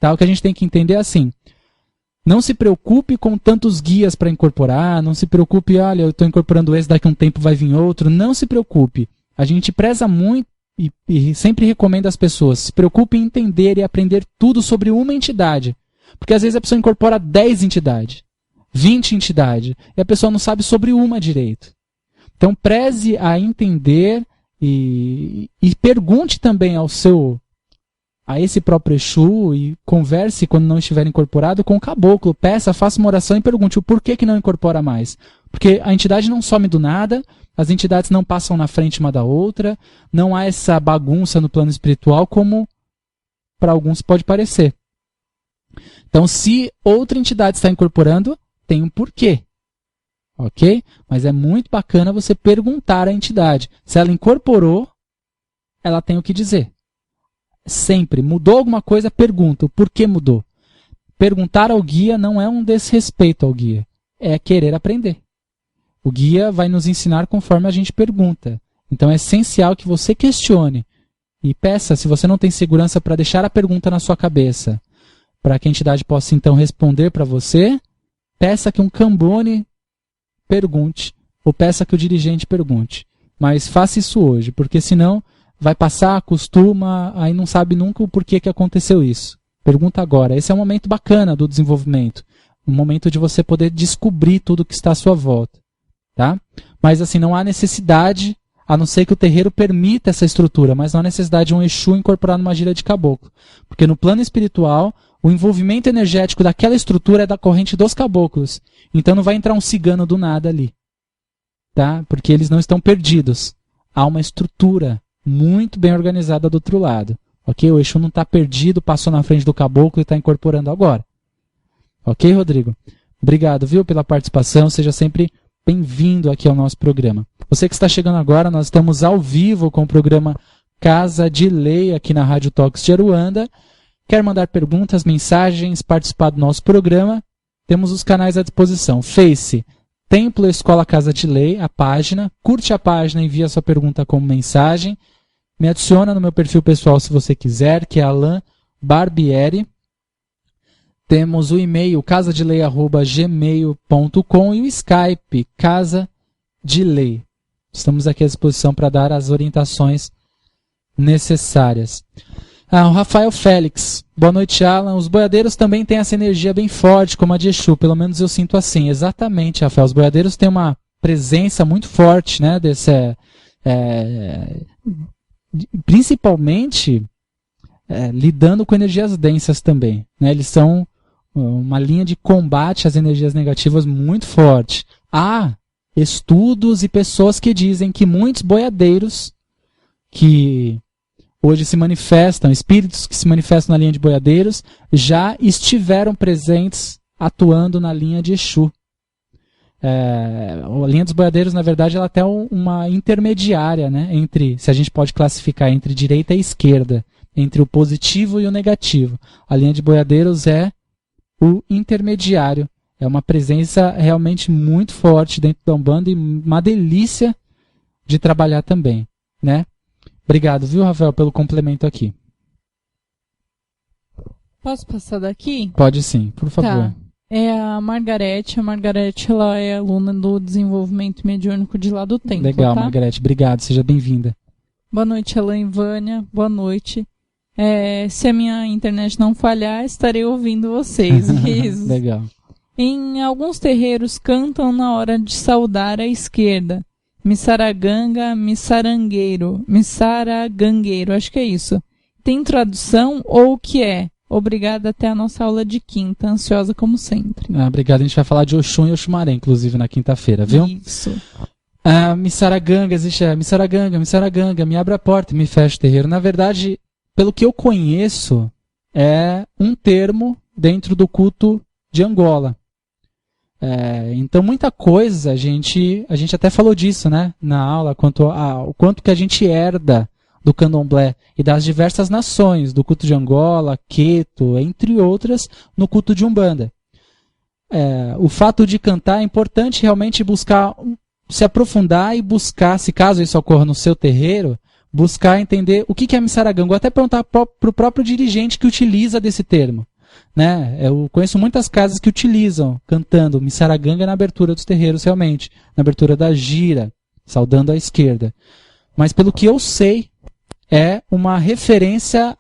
Tá? O que a gente tem que entender é assim, não se preocupe com tantos guias para incorporar, não se preocupe, olha, eu estou incorporando esse, daqui a um tempo vai vir outro, não se preocupe. A gente preza muito e sempre recomenda às pessoas, se preocupe em entender e aprender tudo sobre uma entidade. Porque às vezes a pessoa incorpora 10 entidades, 20 entidades, e a pessoa não sabe sobre uma direito. Então preze a entender e pergunte também a esse próprio Exu e converse quando não estiver incorporado com o caboclo. Peça, faça uma oração e pergunte o porquê que não incorpora mais. Porque a entidade não some do nada, as entidades não passam na frente uma da outra, não há essa bagunça no plano espiritual como para alguns pode parecer. Então, se outra entidade está incorporando, tem um porquê. Ok? Mas é muito bacana você perguntar à entidade. Se ela incorporou, ela tem o que dizer. Sempre. Mudou alguma coisa, pergunta. O porquê mudou? Perguntar ao guia não é um desrespeito ao guia. É querer aprender. O guia vai nos ensinar conforme a gente pergunta. Então é essencial que você questione. E peça, se você não tem segurança para deixar a pergunta na sua cabeça, para que a entidade possa então responder para você, peça que um Cambone pergunte, ou peça que o dirigente pergunte. Mas faça isso hoje, porque senão vai passar, acostuma, aí não sabe nunca o porquê que aconteceu isso. Pergunta agora. Esse é um momento bacana do desenvolvimento. Um momento de você poder descobrir tudo que está à sua volta. Tá? Mas assim, não há necessidade, a não ser que o terreiro permita essa estrutura, mas não há necessidade de um Exu incorporar numa gíria de caboclo. Porque no plano espiritual, o envolvimento energético daquela estrutura é da corrente dos caboclos. Então não vai entrar um cigano do nada ali. Tá? Porque eles não estão perdidos. Há uma estrutura muito bem organizada do outro lado. Ok? O Exu não está perdido, passou na frente do caboclo e está incorporando agora. Ok, Rodrigo? Obrigado, viu, pela participação. Seja sempre bem-vindo aqui ao nosso programa. Você que está chegando agora, nós estamos ao vivo com o programa Casa de Lei aqui na Rádio Toques de Aruanda. Quer mandar perguntas, mensagens, participar do nosso programa? Temos os canais à disposição. Face, Templo Escola Casa de Lei, a página. Curte a página, envia sua pergunta como mensagem. Me adiciona no meu perfil pessoal se você quiser, que é Alain Barbieri. Temos o e-mail casadelei@gmail.com e o Skype Casa de Lei. Estamos aqui à disposição para dar as orientações necessárias. O Rafael Félix. Boa noite, Alan. Os boiadeiros também têm essa energia bem forte, como a de Exu. Pelo menos eu sinto assim. Exatamente, Rafael. Os boiadeiros têm uma presença muito forte, né? Principalmente lidando com energias densas também. Né? Eles são uma linha de combate às energias negativas muito forte. Há estudos e pessoas que dizem que muitos boiadeiros que hoje se manifestam, espíritos que se manifestam na linha de boiadeiros, já estiveram presentes atuando na linha de Exu. A linha dos boiadeiros, na verdade, ela é até uma intermediária, né, entre, se a gente pode classificar entre direita e esquerda, entre o positivo e o negativo. A linha de boiadeiros é o intermediário. É uma presença realmente muito forte dentro da Umbanda e uma delícia de trabalhar também, né? Obrigado, viu, Rafael, pelo complemento aqui. Posso passar daqui? Pode sim, por favor. Tá. É a Margarete. A Margarete, ela é aluna do desenvolvimento mediúnico de lá do templo. Legal, tá? Margarete. Obrigado, seja bem-vinda. Boa noite, Alain e Vânia. Boa noite. Se a minha internet não falhar, estarei ouvindo vocês. Isso. Legal. Em alguns terreiros cantam na hora de saudar à esquerda. Missaraganga, missarangueiro. Missaragangueiro, acho que é isso. Tem tradução ou o que é? Obrigada, até a nossa aula de quinta. Ansiosa como sempre. Obrigado, a gente vai falar de Oxum e Oxumaré, inclusive, na quinta-feira, viu? Isso. Missaraganga, existe Missaraganga, me abre a porta e me fecha o terreiro. Na verdade, pelo que eu conheço, é um termo dentro do culto de Angola. Então muita coisa, a gente até falou disso, né, na aula, o quanto que a gente herda do candomblé e das diversas nações, do culto de Angola, Queto, entre outras, no culto de Umbanda. O fato de cantar é importante realmente buscar, se aprofundar e buscar, se caso isso ocorra no seu terreiro, buscar entender o que é Missaraganga, ou até perguntar para o próprio dirigente que utiliza desse termo. Né? Eu conheço muitas casas que utilizam, cantando Missaraganga na abertura dos terreiros realmente, na abertura da gira, saudando à esquerda. Mas pelo que eu sei, é uma referência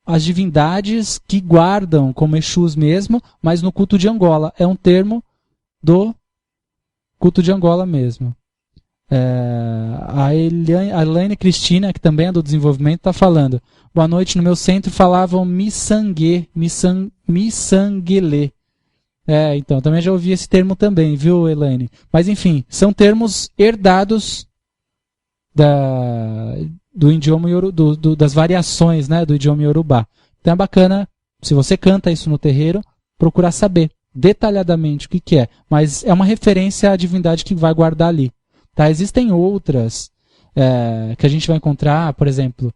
às divindades que guardam como Exus mesmo, mas no culto de Angola. É um termo do culto de Angola mesmo. A Elaine Cristina, que também é do desenvolvimento, está falando: boa noite, no meu centro falavam Missanguele. Então, também já ouvi esse termo também, viu, Elaine? Mas enfim, são termos herdados do idioma das variações, né, do idioma Yorubá. Então é bacana, se você canta isso no terreiro, procurar saber detalhadamente o que é. Mas é uma referência à divindade que vai guardar ali. Tá? Existem outras que a gente vai encontrar, por exemplo,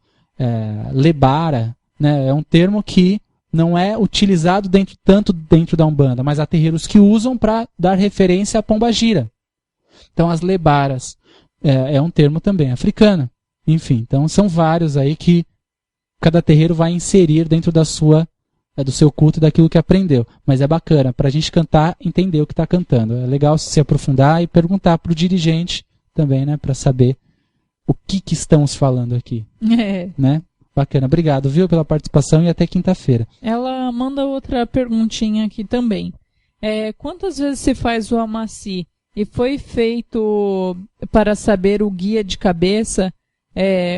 Lebara, né? É um termo que não é utilizado tanto dentro da Umbanda, mas há terreiros que usam para dar referência à pombagira. Então as Lebaras é um termo também africano. Enfim, então são vários aí que cada terreiro vai inserir dentro do seu culto e daquilo que aprendeu. Mas é bacana, para a gente cantar, entender o que está cantando. É legal se aprofundar e perguntar para o dirigente também, né, para saber o que estamos falando aqui. Né? Bacana, obrigado, viu, pela participação e até quinta-feira. Ela manda outra perguntinha aqui também. Quantas vezes se faz o amaci e foi feito para saber o guia de cabeça,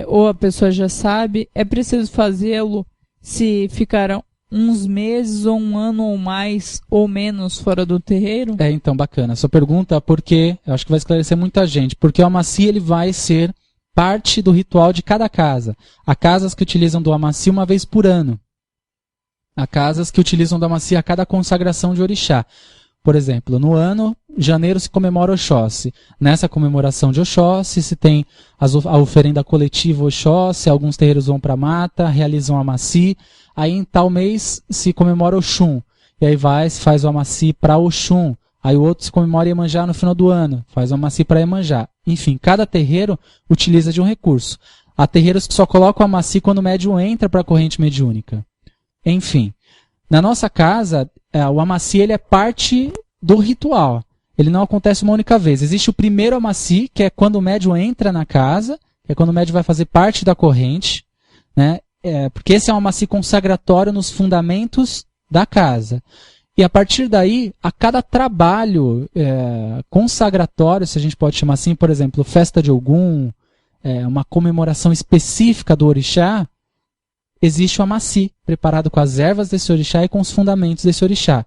ou a pessoa já sabe, é preciso fazê-lo se ficaram uns meses ou um ano ou mais ou menos fora do terreiro? Então, bacana. Sua pergunta, porque eu acho que vai esclarecer muita gente. Porque o amaci ele vai ser parte do ritual de cada casa. Há casas que utilizam do amaci uma vez por ano. Há casas que utilizam do amaci a cada consagração de orixá. Por exemplo, no ano, janeiro se comemora Oxóssi. Nessa comemoração de Oxóssi se tem a oferenda coletiva Oxóssi, alguns terreiros vão para a mata, realizam amaci. Aí em tal mês se comemora Oxum. E aí se faz o amaci para Oxum. Aí o outro se comemora Iemanjá no final do ano. Faz o amaci para Iemanjá. Enfim, cada terreiro utiliza de um recurso. Há terreiros que só colocam o amaci quando o médium entra para a corrente mediúnica. Enfim, na nossa casa, o amaci ele é parte do ritual. Ele não acontece uma única vez. Existe o primeiro amaci, que é quando o médium entra na casa, que é quando o médium vai fazer parte da corrente, né? Porque esse é um amaci consagratório nos fundamentos da casa. E a partir daí, a cada trabalho consagratório, se a gente pode chamar assim, por exemplo, festa de Ogum, uma comemoração específica do orixá, existe o amaci, preparado com as ervas desse orixá e com os fundamentos desse orixá,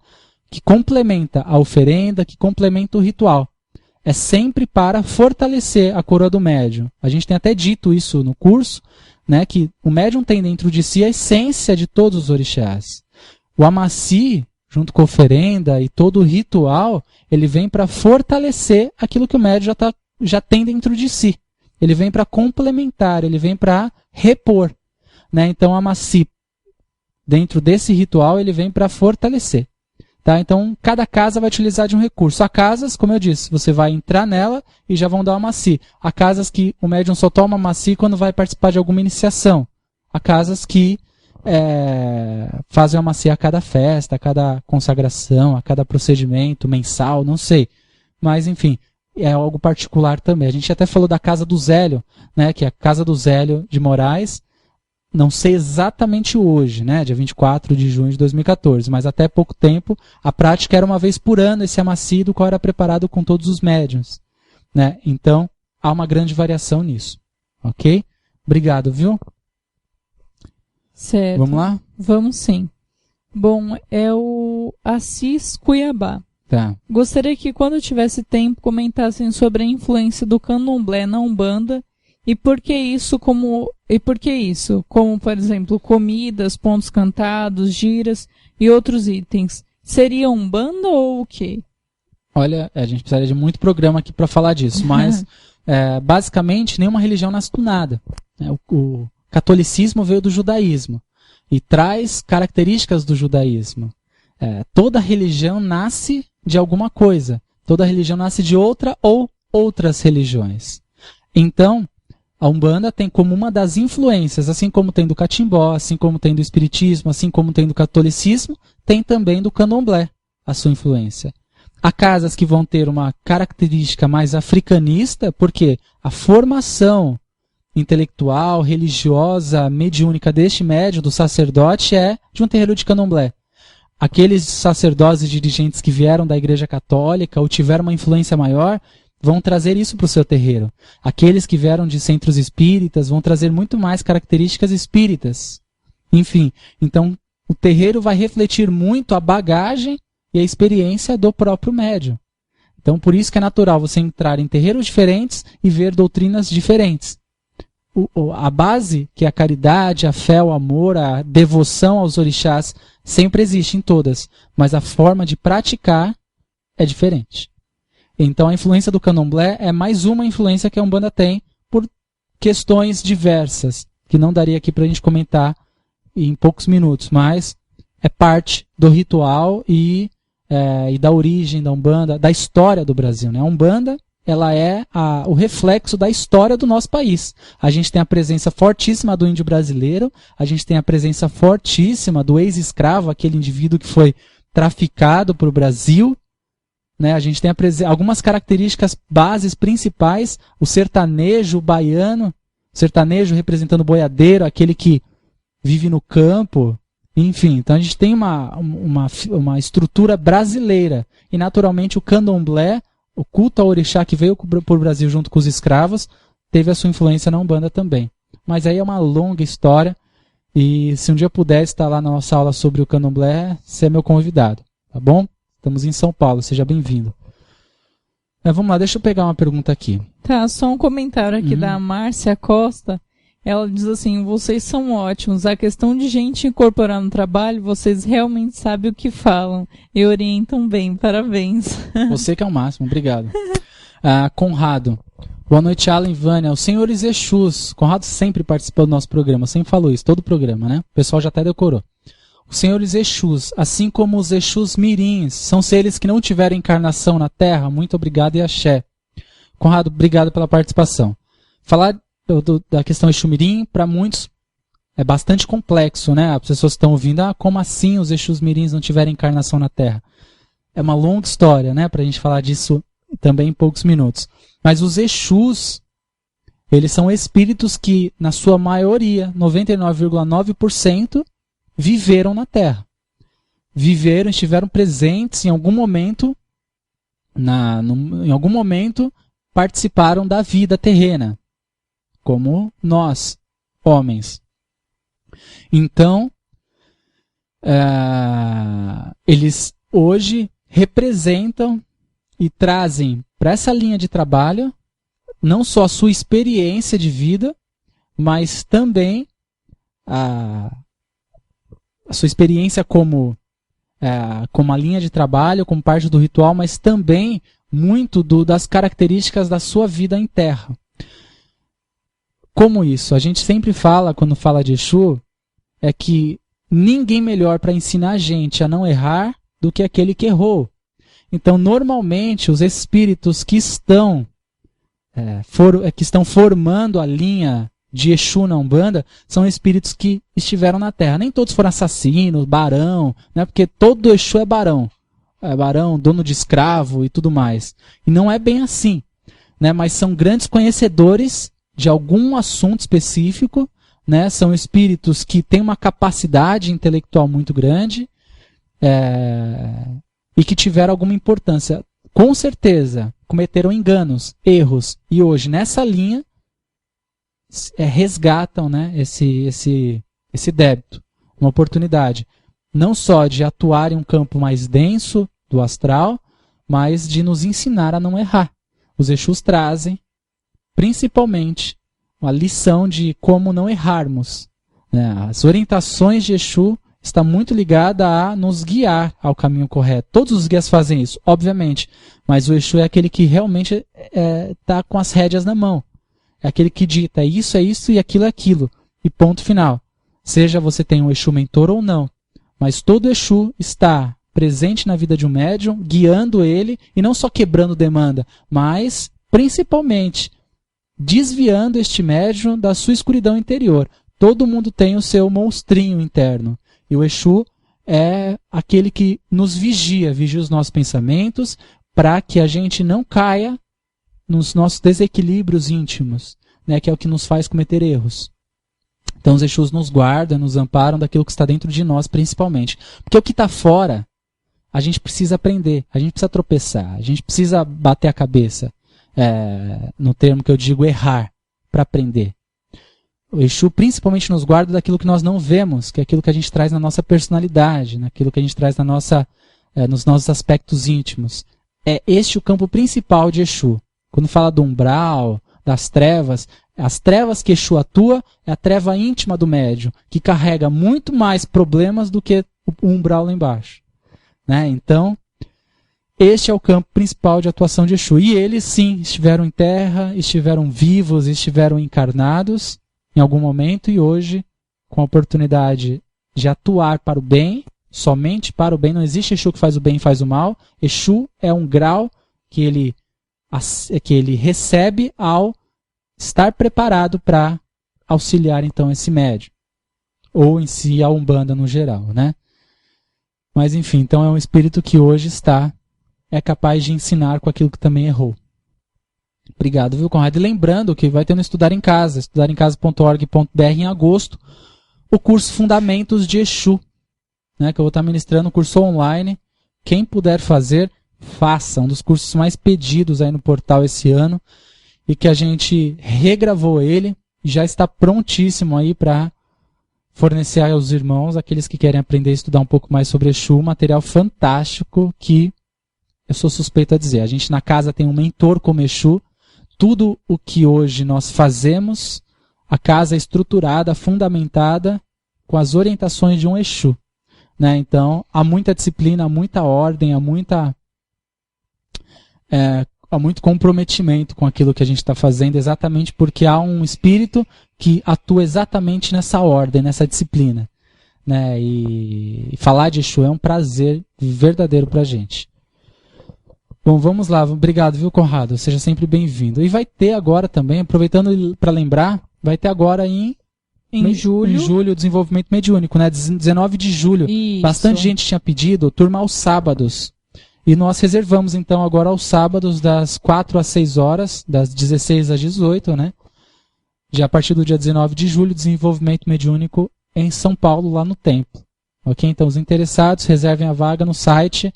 que complementa a oferenda, que complementa o ritual. É sempre para fortalecer a coroa do médium. A gente tem até dito isso no curso, né, que o médium tem dentro de si a essência de todos os orixás. O amaci, junto com a oferenda e todo o ritual, ele vem para fortalecer aquilo que o médium já tem dentro de si. Ele vem para complementar, ele vem para repor. Né? Então, o amaci, dentro desse ritual, ele vem para fortalecer. Tá? Então, cada casa vai utilizar de um recurso. Há casas, como eu disse, você vai entrar nela e já vão dar o amaci. Há casas que o médium só toma amaci quando vai participar de alguma iniciação. Há casas que fazem o amaci a cada festa, a cada consagração, a cada procedimento mensal, não sei. Mas, enfim, é algo particular também. A gente até falou da Casa do Zélio, né, que é a Casa do Zélio de Moraes, não sei exatamente hoje, né, dia 24 de junho de 2014, mas até pouco tempo a prática era uma vez por ano esse amaci do qual era preparado com todos os médiuns, né? Então há uma grande variação nisso, ok? Obrigado, viu? Certo. Vamos lá? Vamos sim. Bom, é o Assis Cuiabá. Tá. Gostaria que, quando tivesse tempo, comentassem sobre a influência do candomblé na Umbanda e por que isso, como, por exemplo, comidas, pontos cantados, giras e outros itens. Seria Umbanda ou o quê? Olha, a gente precisaria de muito programa aqui para falar disso, mas basicamente nenhuma religião nasce do nada. O catolicismo veio do judaísmo e traz características do judaísmo. Toda religião nasce de alguma coisa. Toda religião nasce de outra ou outras religiões. Então, a Umbanda tem como uma das influências, assim como tem do catimbó, assim como tem do espiritismo, assim como tem do catolicismo, tem também do candomblé a sua influência. Há casas que vão ter uma característica mais africanista, porque a formação intelectual, religiosa, mediúnica deste médium, do sacerdote, é de um terreiro de candomblé. Aqueles sacerdotes e dirigentes que vieram da Igreja Católica ou tiveram uma influência maior vão trazer isso para o seu terreiro. Aqueles que vieram de centros espíritas vão trazer muito mais características espíritas. Enfim, então o terreiro vai refletir muito a bagagem e a experiência do próprio médium. Então por isso que é natural você entrar em terreiros diferentes e ver doutrinas diferentes. A base, que é a caridade, a fé, o amor, a devoção aos orixás, sempre existe em todas, mas a forma de praticar é diferente. Então a influência do candomblé é mais uma influência que a Umbanda tem por questões diversas, que não daria aqui para a gente comentar em poucos minutos, mas é parte do ritual e da origem da Umbanda, da história do Brasil, né? A Umbanda, ela é o reflexo da história do nosso país. A gente tem a presença fortíssima do índio brasileiro, a gente tem a presença fortíssima do ex-escravo, aquele indivíduo que foi traficado para o Brasil, né? A gente tem algumas características bases principais, o sertanejo baiano, o sertanejo representando o boiadeiro, aquele que vive no campo, enfim. Então a gente tem uma estrutura brasileira, e naturalmente o candomblé, o culto ao orixá que veio para o Brasil junto com os escravos, teve a sua influência na Umbanda também. Mas aí é uma longa história, e se um dia puder estar lá na nossa aula sobre o candomblé, você é meu convidado, tá bom? Estamos em São Paulo, seja bem-vindo. Vamos lá, deixa eu pegar uma pergunta aqui. Tá, só um comentário aqui da Márcia Costa. Ela diz assim: vocês são ótimos. A questão de gente incorporar no trabalho, vocês realmente sabem o que falam e orientam bem. Parabéns. Você que é o máximo, obrigado. Conrado. Boa noite, Alan e Vânia. Os senhores Exus. Conrado sempre participou do nosso programa, sempre falou isso, todo o programa, né? O pessoal já até decorou. Os senhores Exus, assim como os Exus mirins, são seres que não tiveram encarnação na Terra. Muito obrigado e axé. Conrado, obrigado pela participação. Falar da questão Exu Mirim, para muitos, é bastante complexo, né? As pessoas estão ouvindo, como assim os Exus Mirins não tiveram encarnação na Terra? É uma longa história, né? Para a gente falar disso também em poucos minutos. Mas os Exus, eles são espíritos que, na sua maioria, 99,9%, viveram na Terra. Viveram, estiveram presentes em algum momento, em algum momento, participaram da vida terrena, como nós, homens. Então, eles hoje representam e trazem para essa linha de trabalho não só a sua experiência de vida, mas também a sua experiência como a linha de trabalho, como parte do ritual, mas também muito das características da sua vida em terra. Como isso? A gente sempre fala, quando fala de Exu, é que ninguém melhor para ensinar a gente a não errar do que aquele que errou. Então, normalmente, os espíritos que estão formando a linha de Exu na Umbanda são espíritos que estiveram na Terra. Nem todos foram assassinos, barão, né? Porque todo Exu é barão. barão, dono de escravo e tudo mais. E não é bem assim, né? Mas são grandes conhecedores de algum assunto específico, né? São espíritos que têm uma capacidade intelectual muito grande e que tiveram alguma importância. Com certeza, cometeram enganos, erros, e hoje, nessa linha, resgatam, né, esse débito, uma oportunidade, não só de atuar em um campo mais denso do astral, mas de nos ensinar a não errar. Os Exus trazem, principalmente, uma lição de como não errarmos, né? As orientações de Exu estão muito ligadas a nos guiar ao caminho correto. Todos os guias fazem isso, obviamente, mas o Exu é aquele que realmente está com as rédeas na mão. É aquele que dita isso é isso e aquilo é aquilo. E ponto final. Seja você tem um Exu mentor ou não. Mas todo Exu está presente na vida de um médium, guiando ele, e não só quebrando demanda, mas, principalmente, desviando este médium da sua escuridão interior. Todo mundo tem o seu monstrinho interno. E o Exu é aquele que nos vigia os nossos pensamentos, para que a gente não caia nos nossos desequilíbrios íntimos, né, que é o que nos faz cometer erros. Então os Exus nos guardam, nos amparam daquilo que está dentro de nós, principalmente. Porque o que está fora, a gente precisa aprender, a gente precisa tropeçar, a gente precisa bater a cabeça, no termo que eu digo, errar, para aprender. O Exu principalmente nos guarda daquilo que nós não vemos, que é aquilo que a gente traz na nossa personalidade, naquilo que a gente traz nos nossos aspectos íntimos. É este o campo principal de Exu. Quando fala do umbral, das trevas, as trevas que Exu atua é a treva íntima do médium, que carrega muito mais problemas do que o umbral lá embaixo, né? Então, este é o campo principal de atuação de Exu. E eles, sim, estiveram em terra, estiveram vivos, estiveram encarnados em algum momento, e hoje, com a oportunidade de atuar para o bem, somente para o bem, não existe Exu que faz o bem e faz o mal. Exu é um grau que ele recebe ao estar preparado para auxiliar então esse médium, ou em si a Umbanda no geral, né? Mas enfim, então é um espírito que hoje é capaz de ensinar com aquilo que também errou. Obrigado, viu, Conrado? E lembrando que vai ter no Estudar em Casa, estudaремcasa.org.br, em agosto, o curso Fundamentos de Exu, né, que eu vou estar ministrando, curso online. Quem puder fazer, faça. Um dos cursos mais pedidos aí no portal esse ano, e que a gente regravou ele e já está prontíssimo aí para fornecer aos irmãos, aqueles que querem aprender a estudar um pouco mais sobre Exu, um material fantástico que eu sou suspeito a dizer. A gente na casa tem um mentor como Exu. Tudo o que hoje nós fazemos, a casa é estruturada, fundamentada com as orientações de um Exu, né? Então, há muita disciplina, há muita ordem, há muito comprometimento com aquilo que a gente está fazendo, exatamente porque há um espírito que atua exatamente nessa ordem, nessa disciplina, né? E falar de Exu é um prazer verdadeiro para a gente. Bom, vamos lá. Obrigado, viu, Conrado? Seja sempre bem-vindo. E vai ter agora também, aproveitando para lembrar, vai ter agora em julho o desenvolvimento mediúnico, né? 19 de julho. Isso. Bastante gente tinha pedido turma aos sábados. E nós reservamos, então, agora aos sábados, das 4 às 6 horas, das 16 às 18, né? Já a partir do dia 19 de julho, desenvolvimento mediúnico em São Paulo, lá no templo. Ok? Então, os interessados, reservem a vaga no site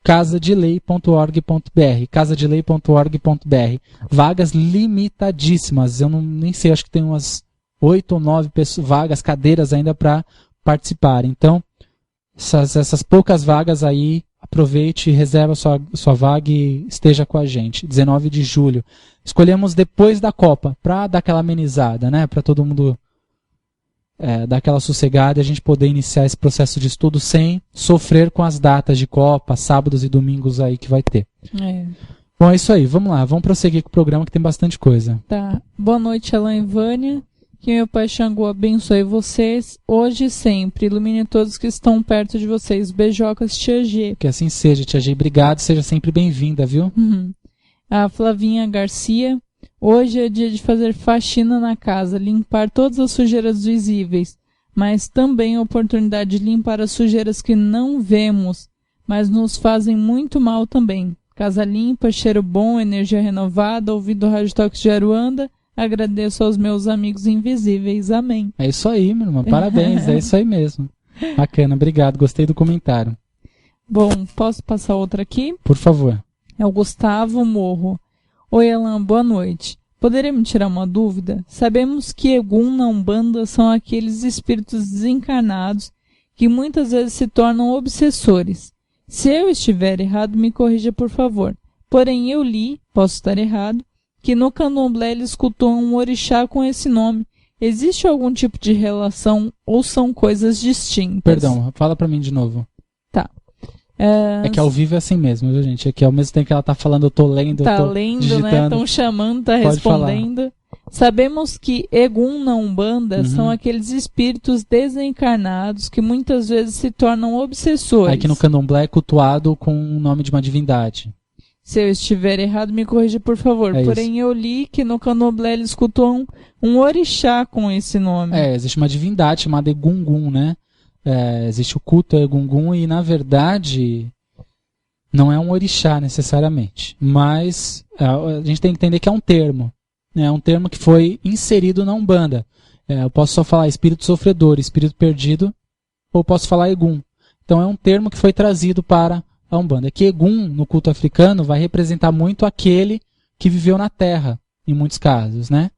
casadelei.org.br, casadelei.org.br. Vagas limitadíssimas. Eu nem sei, acho que tem umas 8 ou 9 vagas, cadeiras ainda para participar. Então, essas poucas vagas aí, aproveite, reserva sua vaga e esteja com a gente. 19 de julho. Escolhemos depois da Copa, para dar aquela amenizada, né? Para todo mundo dar aquela sossegada e a gente poder iniciar esse processo de estudo sem sofrer com as datas de Copa, sábados e domingos aí que vai ter. Bom, é isso aí. Vamos lá. Vamos prosseguir com o programa que tem bastante coisa. Tá. Boa noite, Alain e Vânia. Que meu Pai Xangô abençoe vocês, hoje e sempre. Ilumine todos que estão perto de vocês. Beijocas, Tia G. Que assim seja, Tia G. Obrigado, seja sempre bem-vinda, viu? A Flavinha Garcia. Hoje é dia de fazer faxina na casa, limpar todas as sujeiras visíveis, mas também a oportunidade de limpar as sujeiras que não vemos, mas nos fazem muito mal também. Casa limpa, cheiro bom, energia renovada, ouvindo o Rádio Toques de Aruanda. Agradeço aos meus amigos invisíveis. Amém. É isso aí, meu irmão. Parabéns, é isso aí mesmo. Bacana, obrigado. Gostei do comentário. Bom, posso passar outra aqui? Por favor. É o Gustavo Morro. Oi, Alan, boa noite. Poderia me tirar uma dúvida? Sabemos que Egum na Umbanda são aqueles espíritos desencarnados que muitas vezes se tornam obsessores. Se eu estiver errado, me corrija, por favor. Porém, eu li, posso estar errado, que no candomblé eles cultuam um orixá com esse nome. Existe algum tipo de relação ou são coisas distintas? Perdão, fala pra mim de novo. Tá. É que ao vivo é assim mesmo, viu, gente? É que ao mesmo tempo que ela tá falando, eu tô lendo, tá eu tô lendo, digitando. Né? Estão chamando, tá Pode respondendo. Falar. Sabemos que Egum na Umbanda são aqueles espíritos desencarnados que muitas vezes se tornam obsessores. Aí que no candomblé é cultuado com o nome de uma divindade. Se eu estiver errado, me corrija, por favor. Porém, eu li que no candomblé eles cultuam um orixá com esse nome. Existe uma divindade chamada Egungun, né? Existe o culto a Egungun e, na verdade, não é um orixá necessariamente. Mas a gente tem que entender que é um termo. É um termo que foi inserido na Umbanda. Eu posso só falar espírito sofredor, espírito perdido, ou posso falar Egum. Então é um termo que foi trazido para a Umbanda. Que Egum, no culto africano, vai representar muito aquele que viveu na Terra, em muitos casos, né?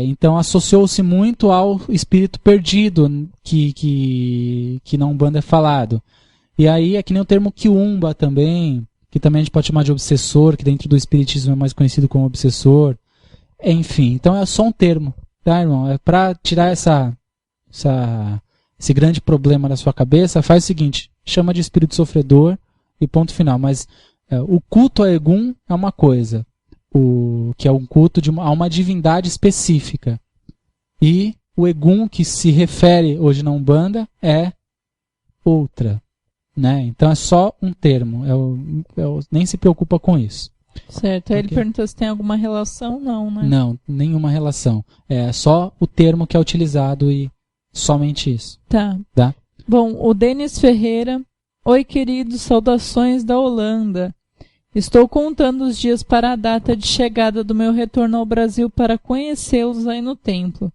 Então associou-se muito ao espírito perdido que na Umbanda é falado. E aí é que nem o termo Quiumba também, que também a gente pode chamar de obsessor, que dentro do espiritismo é mais conhecido como obsessor. Enfim, então é só um termo, tá, irmão? É para tirar esse grande problema da sua cabeça, faz o seguinte, chama de espírito sofredor e ponto final. Mas o culto a Egum é uma coisa, que é um culto a uma divindade específica. E o Egum que se refere hoje na Umbanda é outra. Né? Então é só um termo, nem se preocupa com isso. Certo, aí ele perguntou se tem alguma relação, não, né? Não, nenhuma relação. É só o termo que é utilizado e somente isso. Tá. Tá? Bom, o Denis Ferreira. Oi, querido, saudações da Holanda. Estou contando os dias para a data de chegada do meu retorno ao Brasil para conhecê-los aí no templo.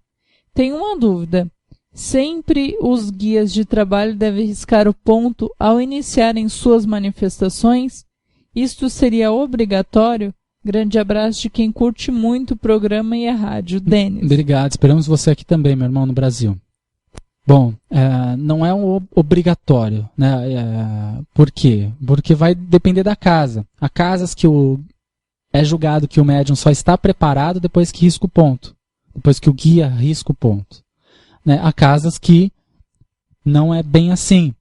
Tenho uma dúvida. Sempre os guias de trabalho devem riscar o ponto ao iniciarem suas manifestações? Isto seria obrigatório? Grande abraço de quem curte muito o programa e a rádio. Denis. Obrigado. Esperamos você aqui também, meu irmão, no Brasil. Bom, não é um obrigatório, né? Por quê? Porque vai depender da casa. Há casas que é julgado que o médium só está preparado depois que risca o ponto. Depois que o guia risca o ponto. Né, há casas que não é bem assim.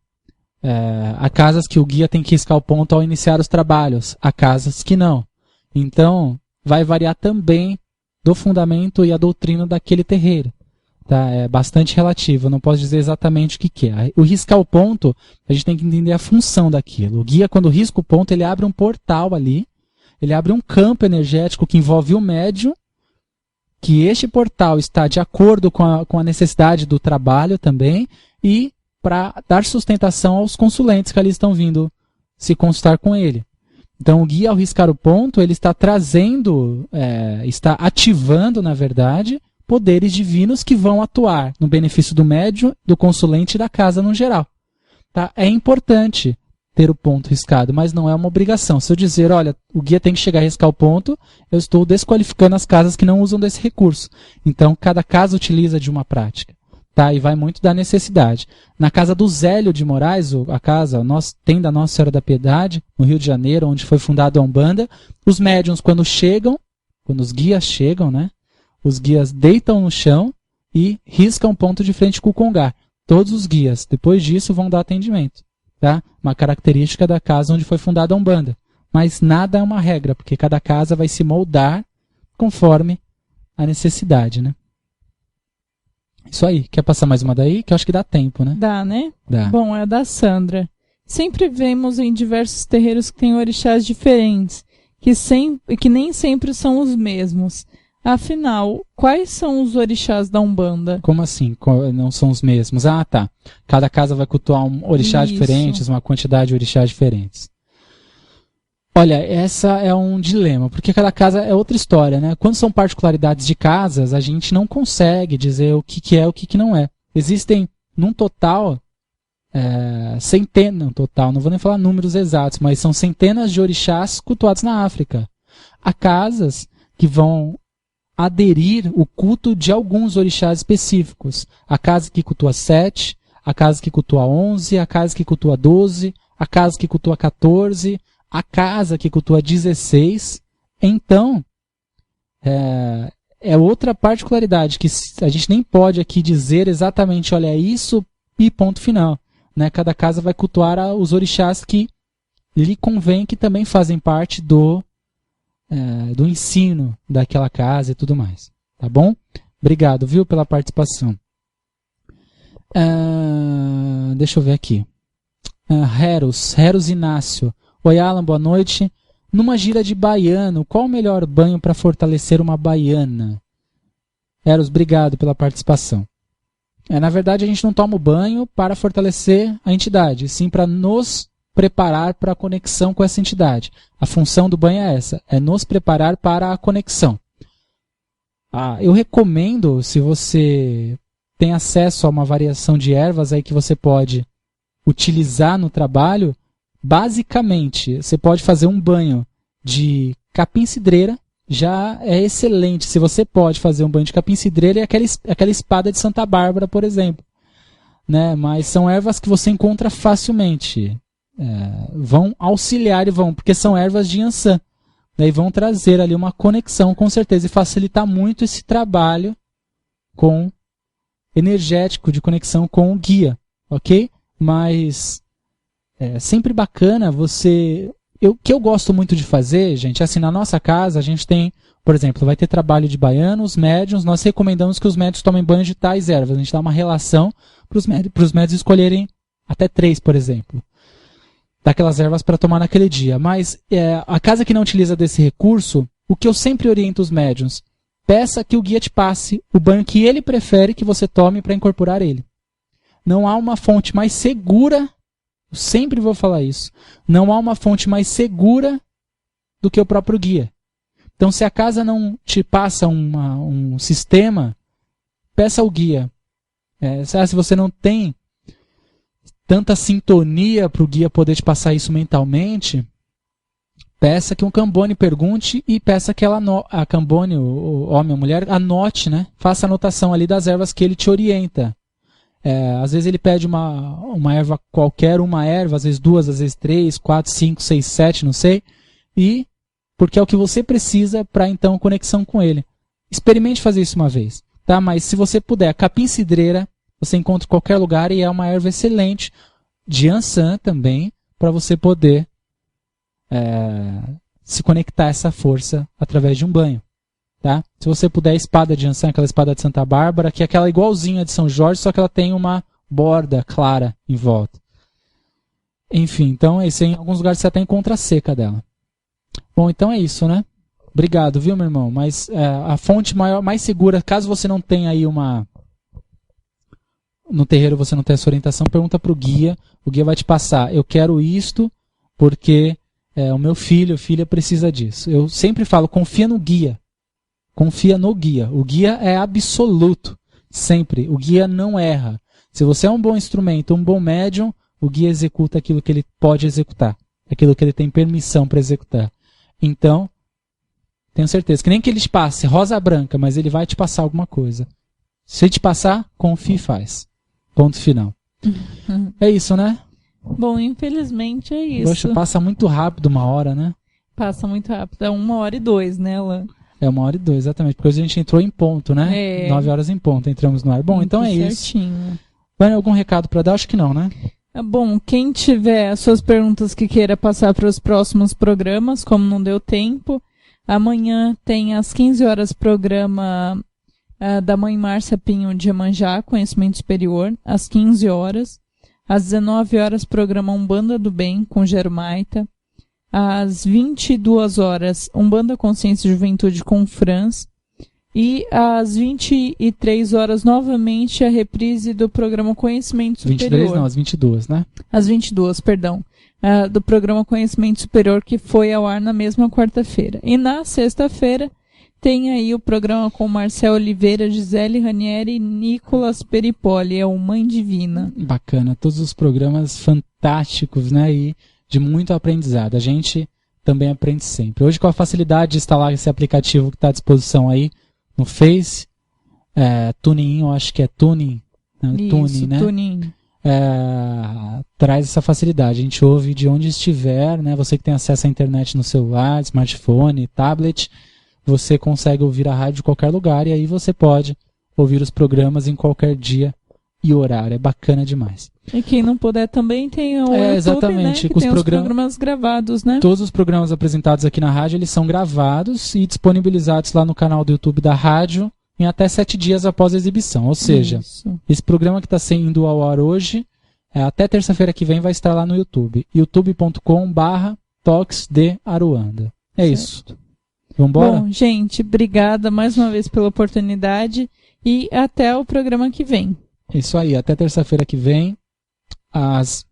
Há casas que o guia tem que riscar o ponto ao iniciar os trabalhos. Há casas que não. Então, vai variar também do fundamento e a doutrina daquele terreiro. Tá? É bastante relativo. Eu não posso dizer exatamente o que é. O riscar o ponto, a gente tem que entender a função daquilo. O guia, quando risca o ponto, ele abre um portal ali. Ele abre um campo energético que envolve o médium, que este portal está de acordo com a necessidade do trabalho também e para dar sustentação aos consulentes que ali estão vindo se consultar com ele. Então o guia, ao riscar o ponto, ele está trazendo, está ativando, na verdade, poderes divinos que vão atuar no benefício do médium, do consulente e da casa no geral. Tá? É importante ter o ponto riscado, mas não é uma obrigação. Se eu dizer, olha, o guia tem que chegar a riscar o ponto, eu estou desqualificando as casas que não usam desse recurso. Então, cada casa utiliza de uma prática. Tá? E vai muito da necessidade. Na casa do Zélio de Moraes, a casa, tenda Nossa Senhora da Piedade, no Rio de Janeiro, onde foi fundada a Umbanda, os médiuns, quando os guias chegam, né? Os guias deitam no chão e riscam um ponto de frente com o congá. Todos os guias, depois disso, vão dar atendimento. Tá? Uma característica da casa onde foi fundada a Umbanda. Mas nada é uma regra, porque cada casa vai se moldar conforme a necessidade, né? Isso aí. Quer passar mais uma daí? Que eu acho que dá tempo, né? Dá, né? Dá. Bom, é a da Sandra. Sempre vemos em diversos terreiros que têm orixás diferentes, que nem sempre são os mesmos. Afinal, quais são os orixás da Umbanda? Como assim? Não são os mesmos? Ah, tá. Cada casa vai cultuar um orixás diferentes, uma quantidade de orixás diferentes. Olha, essa é um dilema, porque cada casa é outra história, né? Quando são particularidades de casas, a gente não consegue dizer o que é e o que não é. Existem, num total, centenas, não vou nem falar números exatos, mas são centenas de orixás cultuados na África. Há casas que vão aderir o culto de alguns orixás específicos. A casa que cultua 7, a casa que cultua 11, a casa que cultua 12, a casa que cultua 14, a casa que cultua 16. Então, é outra particularidade que a gente nem pode aqui dizer exatamente, olha, é isso e ponto final. Né? Cada casa vai cultuar os orixás que lhe convém, que também fazem parte do ensino daquela casa e tudo mais. Tá bom? Obrigado, viu, pela participação. Deixa eu ver aqui. Heros Inácio. Oi, Alan, boa noite. Numa gira de baiano, qual o melhor banho para fortalecer uma baiana? Heros, obrigado pela participação. Na verdade, a gente não toma o banho para fortalecer a entidade, sim para nos preparar para a conexão com essa entidade. A função do banho é essa, é nos preparar para a conexão. Eu recomendo, se você tem acesso a uma variação de ervas aí que você pode utilizar no trabalho, basicamente, você pode fazer um banho de capim-cidreira, já é excelente. Se você pode fazer um banho de capim-cidreira, é aquela espada de Santa Bárbara, por exemplo. Né? Mas são ervas que você encontra facilmente. Vão auxiliar porque são ervas de Yansan. Daí vão trazer ali uma conexão, com certeza, e facilitar muito esse trabalho energético de conexão com o guia, ok? Mas é sempre bacana você... O que eu gosto muito de fazer, gente, assim, na nossa casa a gente tem, por exemplo, vai ter trabalho de baianos, médiuns, nós recomendamos que os médiuns tomem banho de tais ervas, a gente dá uma relação para os médiuns escolherem até 3, por exemplo, daquelas ervas para tomar naquele dia. Mas a casa que não utiliza desse recurso, o que eu sempre oriento os médiuns, peça que o guia te passe o banho que ele prefere que você tome para incorporar ele. Não há uma fonte mais segura, eu sempre vou falar isso, não há uma fonte mais segura do que o próprio guia. Então, se a casa não te passa um sistema, peça ao guia. Se você não tem tanta sintonia para o guia poder te passar isso mentalmente, peça que um Cambone pergunte e peça que a Cambone, o homem ou mulher, anote, né? Faça anotação ali das ervas que ele te orienta. Às vezes ele pede uma erva qualquer, uma erva, às vezes 2, às vezes 3, 4, 5, 6, 7, não sei. Porque é o que você precisa para, então, conexão com ele. Experimente fazer isso uma vez. Tá? Mas se você puder, capim-cidreira, você encontra em qualquer lugar e é uma erva excelente, de Yansan também, para você poder se conectar a essa força através de um banho. Tá? Se você puder, a espada de Yansan, aquela espada de Santa Bárbara, que é aquela igualzinha de São Jorge, só que ela tem uma borda clara em volta. Enfim, então em alguns lugares você até encontra a seca dela. Bom, então é isso, né? Obrigado, viu, meu irmão? Mas a fonte mais segura, caso você não tenha aí no terreiro você não tem essa orientação, pergunta para o guia vai te passar, eu quero isto porque o meu filho, filha precisa disso. Eu sempre falo, confia no guia. Confia no guia. O guia é absoluto. Sempre. O guia não erra. Se você é um bom instrumento, um bom médium, o guia executa aquilo que ele pode executar. Aquilo que ele tem permissão para executar. Então, tenho certeza que nem que ele te passe rosa branca, mas ele vai te passar alguma coisa. Se te passar, confie e faz. Ponto final. É isso, né? Bom, infelizmente é isso. Poxa, passa muito rápido 1 hora, né? Passa muito rápido. É 1h02, né, Alan? 1h02, exatamente. Porque hoje a gente entrou em ponto, né? 9 horas em ponto, entramos no ar. Bom, muito então é certinho. Isso. Vai algum recado para dar? Acho que não, né? Bom, quem tiver as suas perguntas que queira passar para os próximos programas, como não deu tempo, amanhã tem às 15 horas programa da Mãe Márcia Pinho de Iemanjá, Conhecimento Superior, às 15 horas. Às 19 horas, programa Umbanda do Bem, com Germaita. Às 22 horas, Umbanda Consciência e Juventude com Franz. E às 23 horas, novamente, a reprise do programa Conhecimento Superior. 23 não, às 22, né? Às 22, perdão. Do programa Conhecimento Superior, que foi ao ar na mesma quarta-feira. E na sexta-feira, tem aí o programa com Marcel Oliveira, Gisele Ranieri e Nicolas Peripoli, é o Mãe Divina. Bacana, todos os programas fantásticos, né? E de muito aprendizado. A gente também aprende sempre. Hoje, com a facilidade de instalar esse aplicativo que está à disposição aí no Face, TuneIn, eu acho que é Tuning, Isso, né? Tuning. Traz essa facilidade. A gente ouve de onde estiver, né? Você que tem acesso à internet no celular, smartphone, tablet, você consegue ouvir a rádio em qualquer lugar e aí você pode ouvir os programas em qualquer dia e horário. É bacana demais. E quem não puder também tem o YouTube, exatamente, né? Que tem os programas gravados, né? Todos os programas apresentados aqui na rádio, eles são gravados e disponibilizados lá no canal do YouTube da rádio em até 7 dias após a exibição. Ou seja, esse programa que está sendo ao ar hoje, até terça-feira que vem vai estar lá no YouTube. youtube.com/Toques de Aruanda. É isso. Vamos embora? Bom, gente, obrigada mais uma vez pela oportunidade e até o programa que vem. Isso aí, até terça-feira que vem, às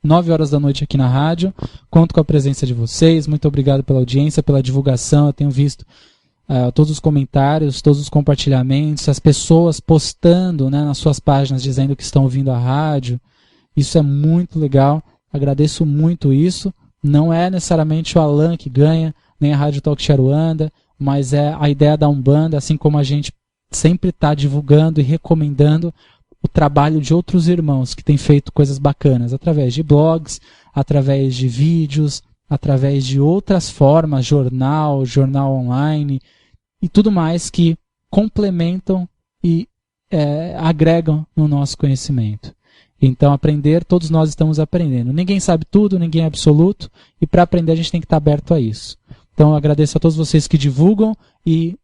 9 horas da noite aqui na rádio. Conto com a presença de vocês. Muito obrigado pela audiência, pela divulgação. Eu tenho visto todos os comentários, todos os compartilhamentos, as pessoas postando, né, nas suas páginas dizendo que estão ouvindo a rádio. Isso é muito legal. Agradeço muito isso. Não é necessariamente o Alan que ganha, nem a Rádio Talk de Aruanda, mas é a ideia da Umbanda, assim como a gente sempre está divulgando e recomendando o trabalho de outros irmãos que têm feito coisas bacanas, através de blogs, através de vídeos, através de outras formas, jornal online e tudo mais que complementam e agregam no nosso conhecimento. Então, aprender, todos nós estamos aprendendo. Ninguém sabe tudo, ninguém é absoluto, e para aprender a gente tem que estar aberto a isso. Então, eu agradeço a todos vocês que divulgam e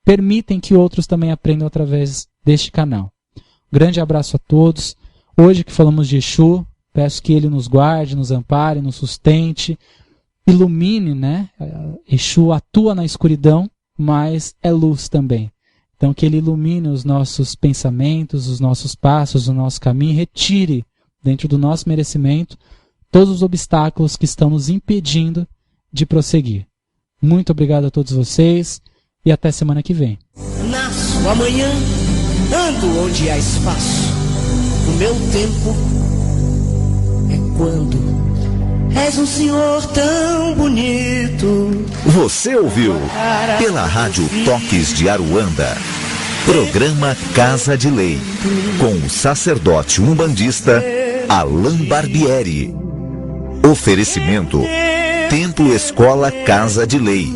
permitem que outros também aprendam através deste canal. Grande abraço a todos. Hoje que falamos de Exu, peço que ele nos guarde, nos ampare, nos sustente, ilumine, né? Exu atua na escuridão, mas é luz também. Então que ele ilumine os nossos pensamentos, os nossos passos, o nosso caminho, retire dentro do nosso merecimento todos os obstáculos que estão nos impedindo de prosseguir. Muito obrigado a todos vocês e até semana que vem. Nasço amanhã, ando onde há espaço. O meu tempo é quando és um senhor tão bonito. Você ouviu pela Rádio Toques de Aruanda, programa Casa de Lei, com o sacerdote umbandista Alan Barbieri. Oferecimento Templo Escola Casa de Lei.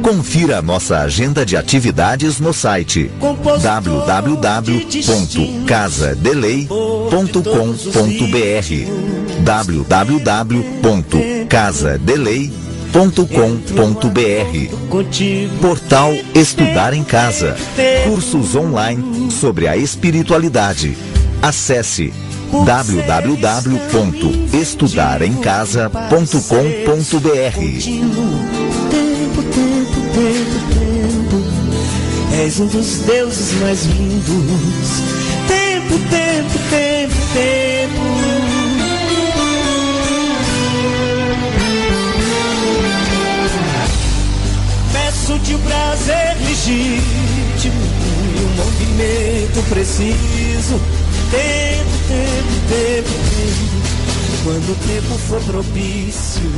Confira a nossa agenda de atividades no site www.casadelei.com.br www.casadelei.com.br. Portal Estudar em Casa. Cursos online sobre a espiritualidade. Acesse www.estudaremcasa.com.br. Tempo, és um dos deuses mais lindos. Tempo. Peço-te o prazer legítimo e um movimento preciso. Tempo. Quando o tempo for propício.